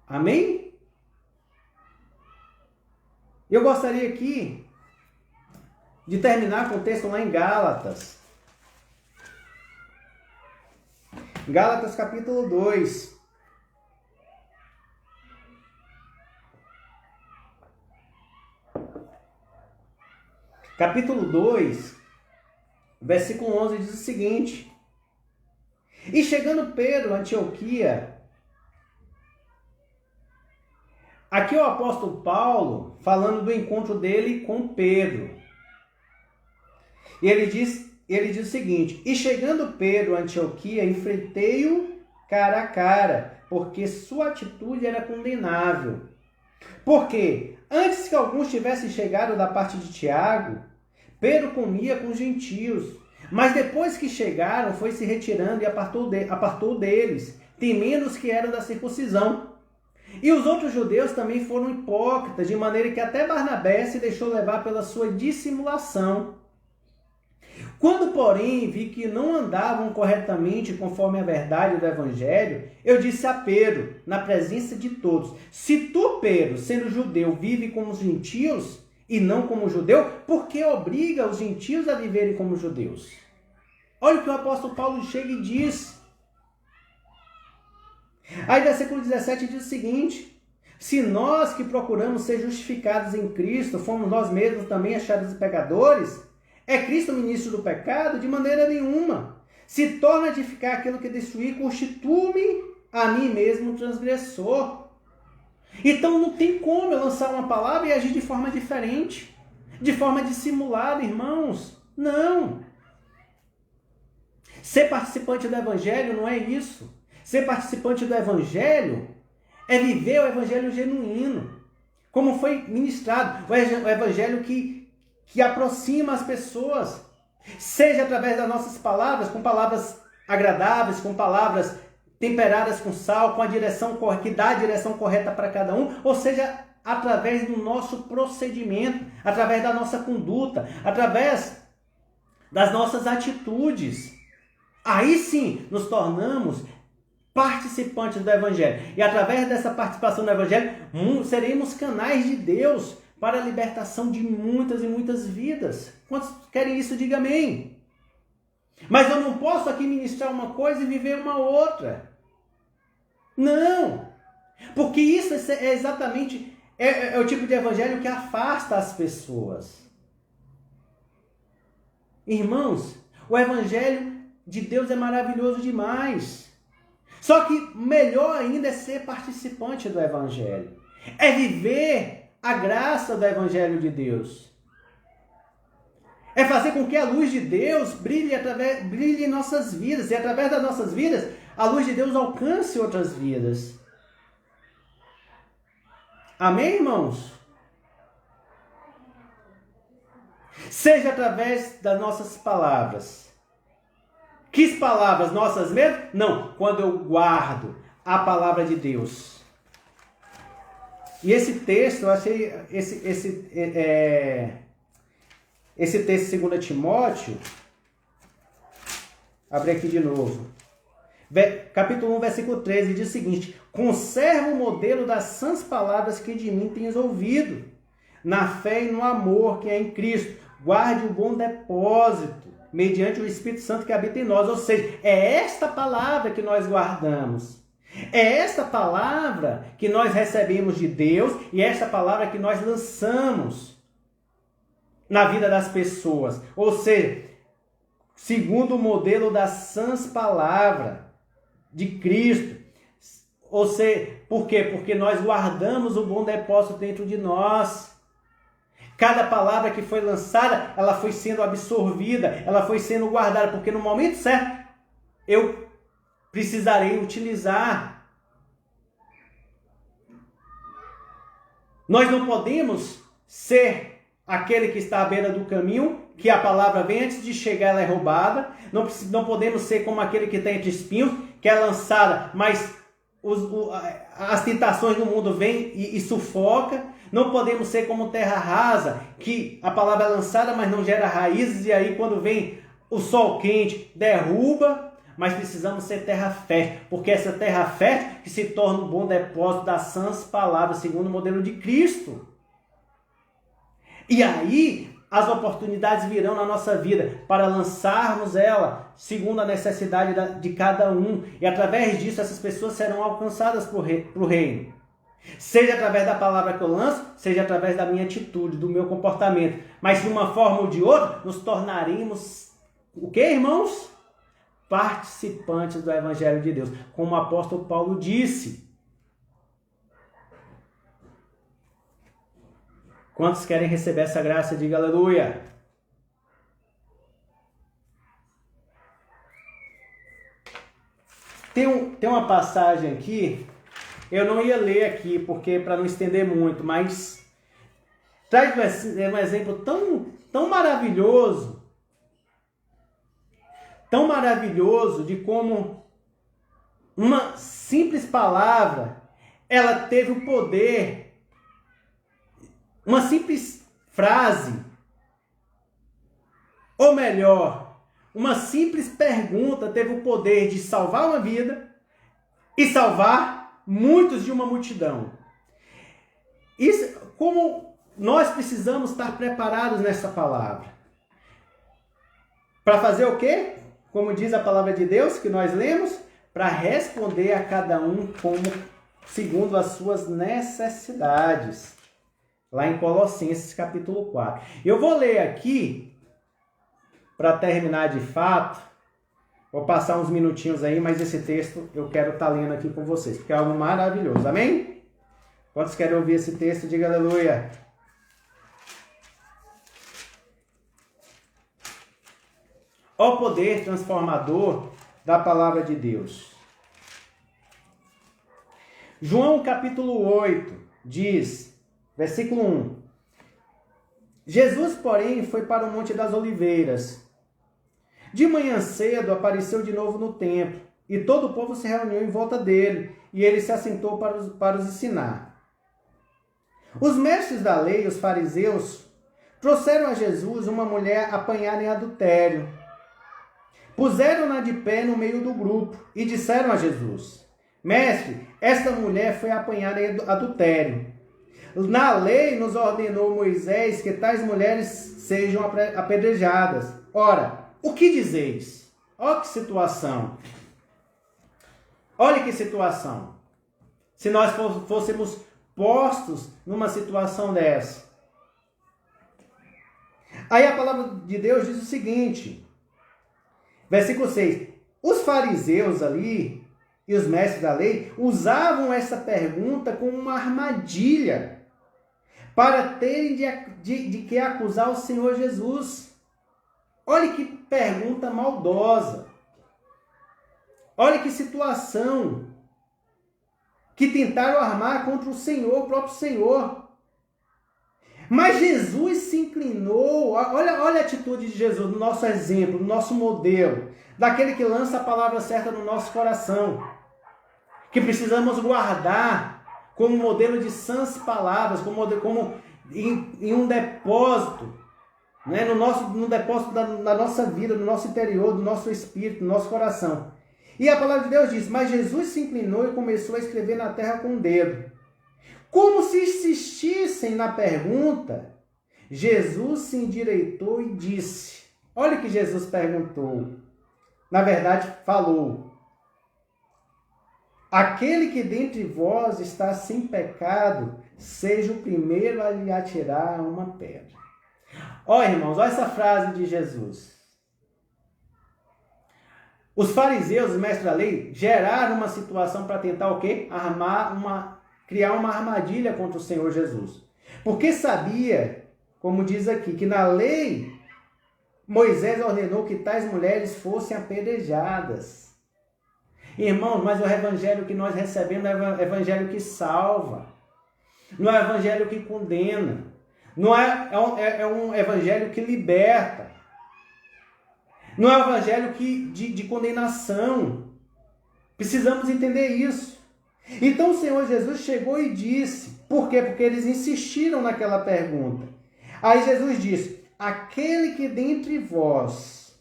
Amém? Eu gostaria aqui de terminar com o texto lá em Gálatas. Gálatas capítulo 2. Capítulo 2, versículo 11 diz o seguinte: E chegando Pedro a Antioquia, aqui é o apóstolo Paulo falando do encontro dele com Pedro. E ele diz o seguinte: E chegando Pedro a Antioquia, enfrentei-o cara a cara, porque sua atitude era condenável. Porque antes que alguns tivessem chegado da parte de Tiago, Pedro comia com os gentios. Mas depois que chegaram, foi se retirando e apartou deles, temendo os que eram da circuncisão. E os outros judeus também foram hipócritas, de maneira que até Barnabé se deixou levar pela sua dissimulação. Quando, porém, vi que não andavam corretamente conforme a verdade do Evangelho, eu disse a Pedro, na presença de todos: Se tu, Pedro, sendo judeu, vive como os gentios e não como judeu, por que obriga os gentios a viverem como judeus? Olha o que o apóstolo Paulo chega e diz. Aí, versículo 17 diz o seguinte: Se nós que procuramos ser justificados em Cristo, fomos nós mesmos também achados pecadores, é Cristo ministro do pecado? De maneira nenhuma. Se torna a edificar aquilo que destruir, constituo-me a mim mesmo um transgressor. Então não tem como eu lançar uma palavra e agir de forma diferente, de forma dissimulada, irmãos. Não. Ser participante do Evangelho não é isso. Ser participante do Evangelho é viver o Evangelho genuíno, como foi ministrado, o Evangelho que aproxima as pessoas, seja através das nossas palavras, com palavras agradáveis, com palavras temperadas com sal, com a direção que dá a direção correta para cada um, ou seja, através do nosso procedimento, através da nossa conduta, através das nossas atitudes. Aí sim nos tornamos participantes do Evangelho. E através dessa participação no Evangelho, seremos canais de Deus para a libertação de muitas e muitas vidas. Quantos querem isso? Diga amém. Mas eu não posso aqui ministrar uma coisa e viver uma outra. Não. Porque isso é exatamente o tipo de evangelho que afasta as pessoas. Irmãos, o evangelho de Deus é maravilhoso demais. Só que melhor ainda é ser participante do evangelho. É viver a graça do Evangelho de Deus. É fazer com que a luz de Deus brilhe em nossas vidas. E através das nossas vidas, a luz de Deus alcance outras vidas. Amém, irmãos? Seja através das nossas palavras. Que palavras? Nossas mesmas? Não, quando eu guardo a palavra de Deus. E esse texto, eu achei esse texto de 2 Timóteo, abri aqui de novo, Capítulo 1, versículo 13, diz o seguinte: conserva o modelo das sãs palavras que de mim tens ouvido, na fé e no amor que é em Cristo. Guarde o bom depósito, mediante o Espírito Santo que habita em nós. Ou seja, é esta palavra que nós guardamos. É esta palavra que nós recebemos de Deus e é esta palavra que nós lançamos na vida das pessoas. Ou seja, segundo o modelo das sãs palavras de Cristo. Ou seja, por quê? Porque nós guardamos o bom depósito dentro de nós. Cada palavra que foi lançada, ela foi sendo absorvida, ela foi sendo guardada, porque no momento certo eu precisarei utilizar. Nós não podemos ser aquele que está à beira do caminho, que a palavra vem antes de chegar, ela é roubada. Não podemos ser como aquele que está entre espinhos, que é lançada, mas as tentações do mundo vêm e sufoca. Não podemos ser como terra rasa, que a palavra é lançada, mas não gera raízes, e aí quando vem o sol quente, derruba. Mas precisamos ser terra fértil, porque essa terra fértil que se torna um bom depósito das sãs palavras, segundo o modelo de Cristo. E aí as oportunidades virão na nossa vida para lançarmos ela, segundo a necessidade de cada um. E através disso essas pessoas serão alcançadas para o reino. Seja através da palavra que eu lanço, seja através da minha atitude, do meu comportamento. Mas de uma forma ou de outra, nos tornaremos o que, irmãos? Participantes do Evangelho de Deus. Como o apóstolo Paulo disse. Quantos querem receber essa graça? Diga aleluia. Tem uma passagem aqui. Eu não ia ler aqui, porque para não estender muito, mas traz um exemplo tão maravilhoso de como uma simples palavra, ela teve o poder, uma simples frase, ou melhor, uma simples pergunta teve o poder de salvar uma vida e salvar muitos de uma multidão. Isso, como nós precisamos estar preparados nessa palavra. Para fazer o quê? Como diz a palavra de Deus que nós lemos, para responder a cada um segundo as suas necessidades. Lá em Colossenses capítulo 4. Eu vou ler aqui, para terminar de fato. Vou passar uns minutinhos aí, mas esse texto eu quero estar lendo aqui com vocês, porque é algo maravilhoso. Amém? Quantos querem ouvir esse texto? Diga aleluia. Ó poder transformador da palavra de Deus. João capítulo 8 diz, versículo 1. Jesus, porém, foi para o Monte das Oliveiras. De manhã cedo apareceu de novo no templo, e todo o povo se reuniu em volta dele, e ele se assentou para os ensinar. Os mestres da lei, os fariseus, trouxeram a Jesus uma mulher apanhada em adultério. Puseram-na de pé no meio do grupo, e disseram a Jesus: Mestre, esta mulher foi apanhada em adultério. Na lei nos ordenou Moisés que tais mulheres sejam apedrejadas. Ora, o que dizeis? Olha que situação. Olha que situação. Se nós fôssemos postos numa situação dessa. Aí a palavra de Deus diz o seguinte. Versículo 6. Os fariseus ali e os mestres da lei usavam essa pergunta como uma armadilha para terem de que acusar o Senhor Jesus. Olha que pergunta maldosa. Olha que situação que tentaram armar contra o Senhor, o próprio Senhor. Mas Jesus se inclinou. Olha a atitude de Jesus, no nosso exemplo, no nosso modelo, daquele que lança a palavra certa no nosso coração, que precisamos guardar como modelo de sãs palavras, como em um depósito, né? No depósito da nossa vida, no nosso interior, do nosso espírito, do nosso coração. E a palavra de Deus diz, mas Jesus se inclinou e começou a escrever na terra com o dedo. Como se insistissem na pergunta, Jesus se endireitou e disse, olha o que Jesus perguntou, na verdade falou, aquele que dentre vós está sem pecado, seja o primeiro a lhe atirar uma pedra. Olha, irmãos, olha essa frase de Jesus. Os fariseus, os mestres da lei, geraram uma situação para tentar o quê? Criar uma armadilha contra o Senhor Jesus. Porque sabia, como diz aqui, que na lei Moisés ordenou que tais mulheres fossem apedrejadas. Irmãos, mas o evangelho que nós recebemos é o evangelho que salva. Não é o evangelho que condena. Não é um evangelho que liberta. Não é um evangelho de condenação. Precisamos entender isso. Então o Senhor Jesus chegou e disse, por quê? Porque eles insistiram naquela pergunta. Aí Jesus disse, aquele que dentre vós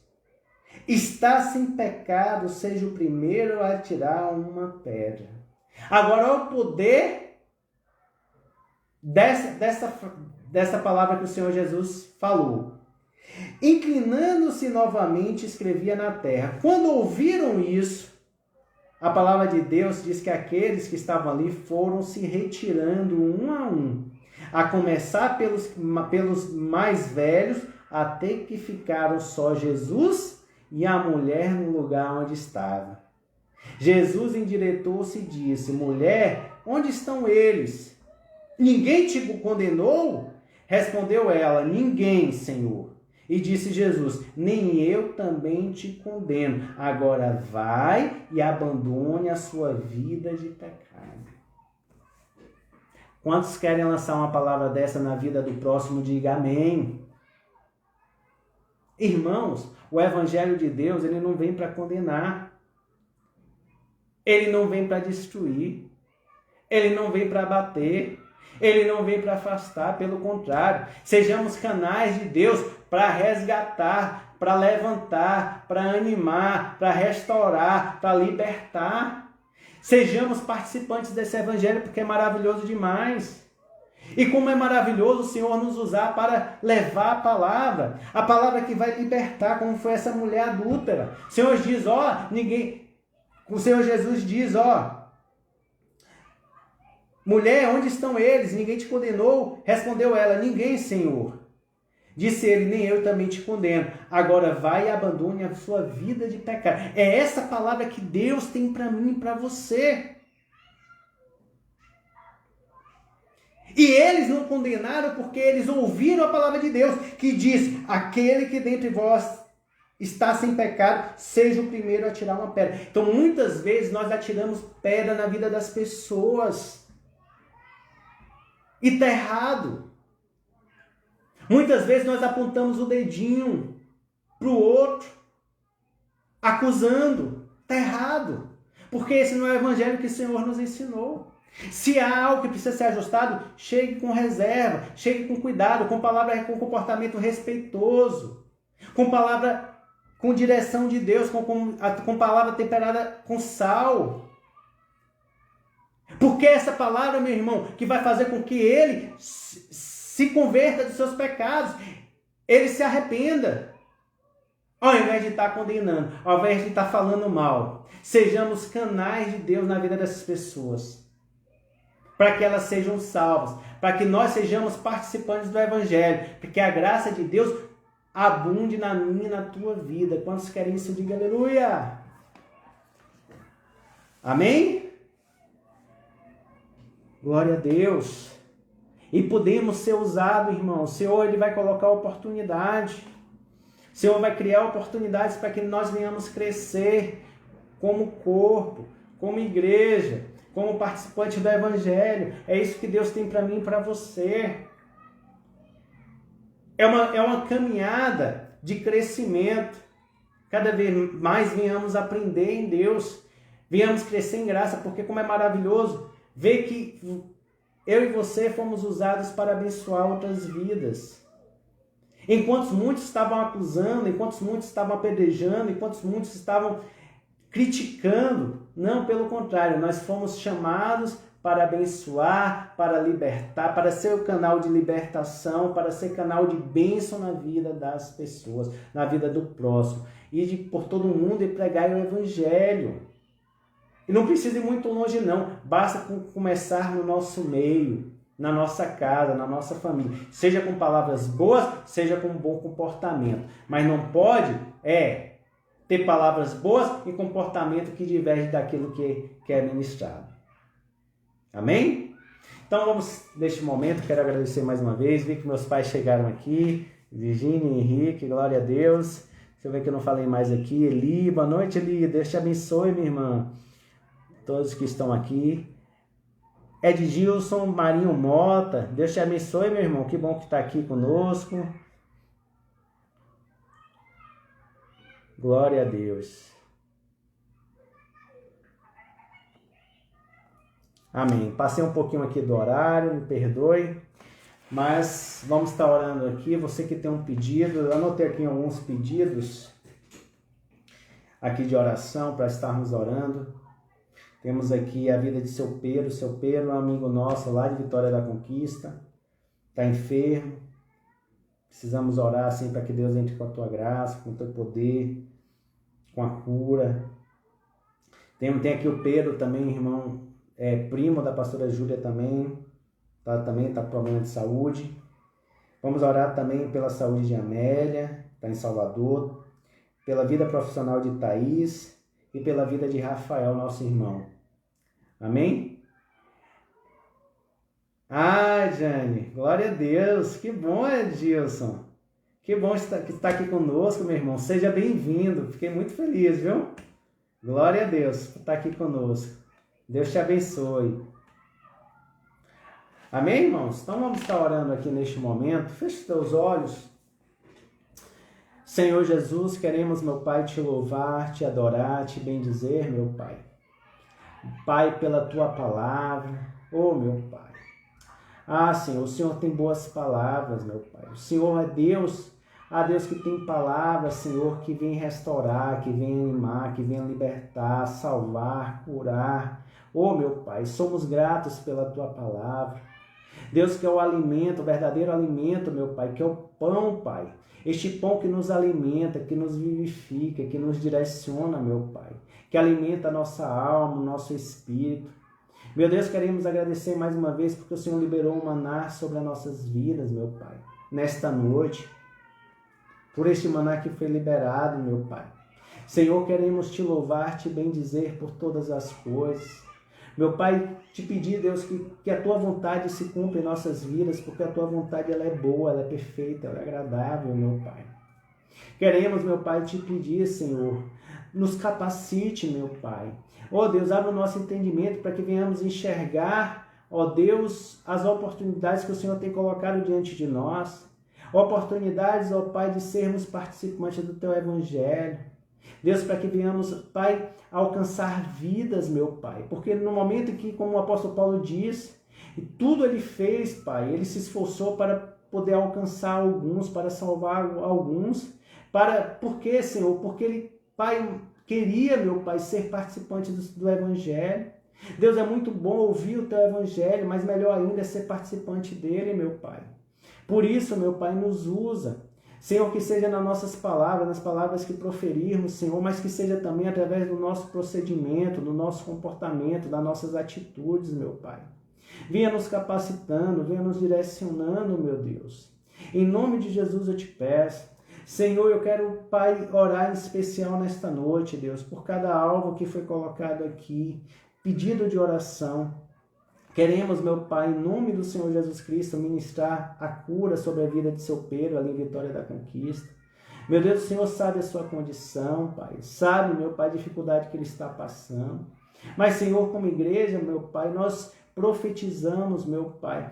está sem pecado, seja o primeiro a atirar uma pedra. Agora, olha o poder dessa palavra que o Senhor Jesus falou. Inclinando-se novamente, escrevia na terra. Quando ouviram isso, a palavra de Deus diz que aqueles que estavam ali foram se retirando um, a começar pelos mais velhos, até que ficaram só Jesus e a mulher no lugar onde estava. Jesus endireitou-se e disse, mulher, onde estão eles? Ninguém te condenou? Respondeu ela, ninguém, Senhor. E disse Jesus, nem eu também te condeno. Agora vai e abandone a sua vida de pecado. Quantos querem lançar uma palavra dessa na vida do próximo? Diga amém. Irmãos, o evangelho de Deus, ele não vem para condenar. Ele não vem para destruir. Ele não vem para abater. Ele não vem para afastar, pelo contrário. Sejamos canais de Deus para resgatar, para levantar, para animar, para restaurar, para libertar. Sejamos participantes desse evangelho, porque é maravilhoso demais. E como é maravilhoso o Senhor nos usar para levar a palavra que vai libertar, como foi essa mulher adúltera. O Senhor diz, o Senhor Jesus diz, mulher, onde estão eles? Ninguém te condenou? Respondeu ela, ninguém, Senhor. Disse ele, nem eu também te condeno. Agora vai e abandone a sua vida de pecado. É essa palavra que Deus tem para mim e para você. E eles não condenaram porque eles ouviram a palavra de Deus, que diz, aquele que dentre vós está sem pecado, seja o primeiro a tirar uma pedra. Então, muitas vezes, nós atiramos pedra na vida das pessoas. E está errado. Muitas vezes, nós apontamos o dedinho para o outro, acusando. Está errado. Porque esse não é o evangelho que o Senhor nos ensinou. Se há algo que precisa ser ajustado, chegue com reserva, chegue com cuidado, com palavra, com comportamento respeitoso, com direção de Deus, com palavra temperada com sal. Porque essa palavra, meu irmão, que vai fazer com que ele se converta dos seus pecados, ele se arrependa. Ao invés de estar condenando, ao invés de estar falando mal, sejamos canais de Deus na vida dessas pessoas. Para que elas sejam salvas, para que nós sejamos participantes do evangelho, para que a graça de Deus abunde na minha e na tua vida. Quantos querem isso? Diga aleluia. Amém? Glória a Deus. E podemos ser usados, irmão. O Senhor, ele vai colocar oportunidade. O Senhor vai criar oportunidades para que nós venhamos crescer como corpo, como igreja, como participante do evangelho. É isso que Deus tem para mim e para você. É uma caminhada de crescimento. Cada vez mais venhamos aprender em Deus. Venhamos crescer em graça, porque como é maravilhoso ver que eu e você fomos usados para abençoar outras vidas. Enquanto muitos estavam acusando, enquanto muitos estavam apedrejando, enquanto muitos estavam criticando. Não, pelo contrário, nós fomos chamados para abençoar, para libertar, para ser o canal de libertação, para ser canal de bênção na vida das pessoas, na vida do próximo. Ir por todo mundo e pregar o Evangelho. E não precisa ir muito longe não, basta começar no nosso meio, na nossa casa, na nossa família. Seja com palavras boas, seja com um bom comportamento. Mas não pode ter palavras boas e comportamento que diverge daquilo que é ministrado. Amém? Então vamos, neste momento, quero agradecer mais uma vez. Vi que meus pais chegaram aqui, Virgínia e Henrique, glória a Deus. Deixa eu ver que eu não falei mais aqui. Eli, boa noite, Eli. Deus te abençoe, minha irmã. Todos que estão aqui. Edgilson Marinho Mota, Deus te abençoe, meu irmão. Que bom que está aqui conosco. Glória a Deus. Amém. Passei um pouquinho aqui do horário, me perdoe. Mas vamos estar orando aqui. Você que tem um pedido, eu anotei aqui alguns pedidos aqui de oração para estarmos orando. Temos aqui a vida de seu Pedro. Seu Pedro é um amigo nosso lá de Vitória da Conquista. Está enfermo. Precisamos orar assim para que Deus entre com a tua graça, com o teu poder, com a cura. Tem aqui o Pedro também, irmão, primo da pastora Júlia também. Tá com problema de saúde. Vamos orar também pela saúde de Amélia, está em Salvador. Pela vida profissional de Thaís e pela vida de Rafael, nosso irmão. Amém? Jane, glória a Deus. Que bom, Edilson. Que bom que está aqui conosco, meu irmão. Seja bem-vindo. Fiquei muito feliz, viu? Glória a Deus por estar aqui conosco. Deus te abençoe. Amém, irmãos? Então vamos estar orando aqui neste momento. Feche os teus olhos. Senhor Jesus, queremos, meu Pai, te louvar, te adorar, te bendizer, meu Pai. Pai, pela tua palavra, meu Pai. Senhor, o Senhor tem boas palavras, meu Pai. O Senhor é Deus, Deus que tem palavras, Senhor, que vem restaurar, que vem animar, que vem libertar, salvar, curar. Meu Pai, somos gratos pela tua palavra. Deus, que é o alimento, o verdadeiro alimento, meu Pai, que é o pão, Pai. Este pão que nos alimenta, que nos vivifica, que nos direciona, meu Pai. Que alimenta a nossa alma, o nosso espírito. Meu Deus, queremos agradecer mais uma vez porque o Senhor liberou um maná sobre as nossas vidas, meu Pai. Nesta noite, por este maná que foi liberado, meu Pai. Senhor, queremos te louvar, te bendizer por todas as coisas. Meu Pai, te pedir, Deus, que a tua vontade se cumpra em nossas vidas, porque a tua vontade ela é boa, ela é perfeita, ela é agradável, meu Pai. Queremos, meu Pai, te pedir, Senhor, nos capacite, meu Pai. Deus, abre o nosso entendimento para que venhamos enxergar, Deus, as oportunidades que o Senhor tem colocado diante de nós. Oportunidades, Pai, de sermos participantes do teu Evangelho. Deus, para que venhamos, Pai, alcançar vidas, meu Pai. Porque no momento em que, como o apóstolo Paulo diz, tudo ele fez, Pai, ele se esforçou para poder alcançar alguns, para salvar alguns. Por quê, Senhor? Porque ele, Pai, queria, meu Pai, ser participante do Evangelho. Deus, é muito bom ouvir o teu Evangelho, mas melhor ainda é ser participante dele, meu Pai. Por isso, meu Pai, nos usa. Senhor, que seja nas nossas palavras, nas palavras que proferirmos, Senhor, mas que seja também através do nosso procedimento, do nosso comportamento, das nossas atitudes, meu Pai. Venha nos capacitando, venha nos direcionando, meu Deus. Em nome de Jesus eu te peço. Senhor, eu quero, Pai, orar em especial nesta noite, Deus, por cada alvo que foi colocado aqui, pedido de oração. Queremos, meu Pai, em nome do Senhor Jesus Cristo, ministrar a cura sobre a vida de seu Pedro, ali em Vitória da Conquista. Meu Deus, o Senhor sabe a sua condição, Pai. Sabe, meu Pai, a dificuldade que ele está passando. Mas, Senhor, como igreja, meu Pai, nós profetizamos, meu Pai.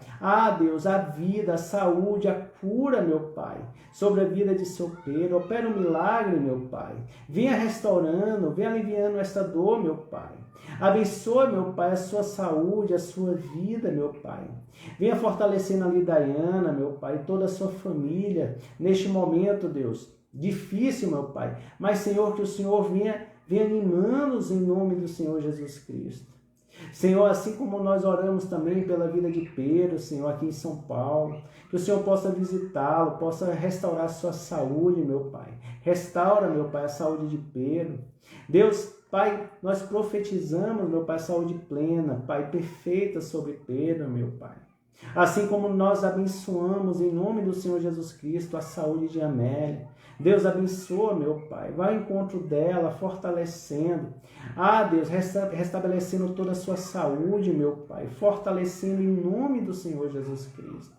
Deus, a vida, a saúde, a cura, meu Pai, sobre a vida de seu Pedro. Opera um milagre, meu Pai. Venha restaurando, venha aliviando esta dor, meu Pai. Abençoa, meu Pai, a sua saúde, a sua vida, meu Pai. Venha fortalecendo ali Dayana, meu Pai, toda a sua família, neste momento, Deus, difícil, meu Pai. Mas, Senhor, que o Senhor venha vem animando-os em nome do Senhor Jesus Cristo. Senhor, assim como nós oramos também pela vida de Pedro, Senhor, aqui em São Paulo, que o Senhor possa visitá-lo, possa restaurar a sua saúde, meu Pai. Restaura, meu Pai, a saúde de Pedro. Deus, Pai, nós profetizamos, meu Pai, saúde plena, Pai, perfeita sobre Pedro, meu Pai. Assim como nós abençoamos em nome do Senhor Jesus Cristo a saúde de Amélia. Deus abençoa, meu Pai. Vai ao encontro dela, fortalecendo. Deus, restabelecendo toda a sua saúde, meu Pai. Fortalecendo em nome do Senhor Jesus Cristo.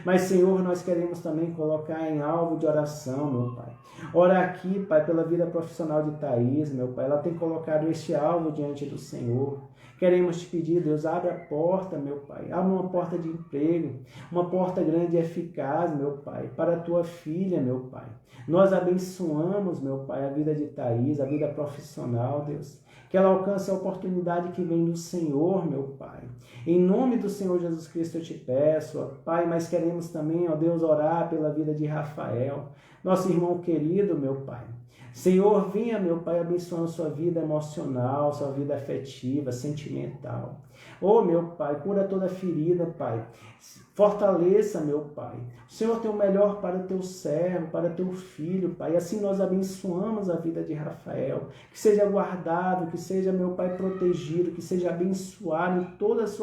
Mas, Senhor, nós queremos também colocar em alvo de oração, meu Pai. Ora aqui, Pai, pela vida profissional de Thaís, meu Pai. Ela tem colocado este alvo diante do Senhor. Queremos te pedir, Deus, abre a porta, meu Pai. Abre uma porta de emprego, uma porta grande e eficaz, meu Pai, para a tua filha, meu Pai. Nós abençoamos, meu Pai, a vida de Thaís, a vida profissional, Deus. Que ela alcance a oportunidade que vem do Senhor, meu Pai. Em nome do Senhor Jesus Cristo eu te peço, ó Pai, mas queremos também, ó Deus, orar pela vida de Rafael, nosso irmão querido, meu Pai. Senhor, venha, meu Pai, abençoando sua vida emocional, sua vida afetiva, sentimental. Meu Pai, cura toda ferida, Pai. Fortaleça, meu Pai. O Senhor tem o melhor para o teu servo, para o teu filho, Pai. Assim nós abençoamos a vida de Rafael. Que seja guardado, que seja, meu Pai, protegido, que seja abençoado em todas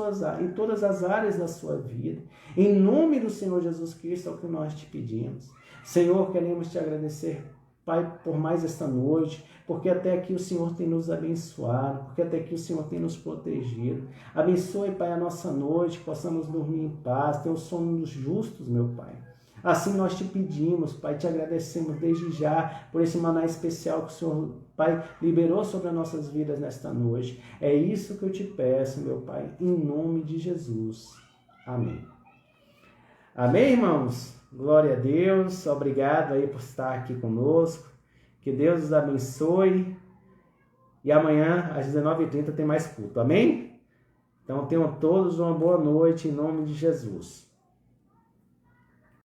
as áreas da sua vida. Em nome do Senhor Jesus Cristo é o que nós te pedimos. Senhor, queremos te agradecer, Pai, por mais esta noite, porque até aqui o Senhor tem nos abençoado, porque até aqui o Senhor tem nos protegido. Abençoe, Pai, a nossa noite, possamos dormir em paz, ter o sono dos justos, meu Pai. Assim nós te pedimos, Pai, te agradecemos desde já por esse maná especial que o Senhor, Pai, liberou sobre as nossas vidas nesta noite. É isso que eu te peço, meu Pai, em nome de Jesus. Amém. Amém, irmãos? Glória a Deus, obrigado aí por estar aqui conosco, que Deus os abençoe, e amanhã às 19h30 tem mais culto, amém? Então tenham todos uma boa noite em nome de Jesus.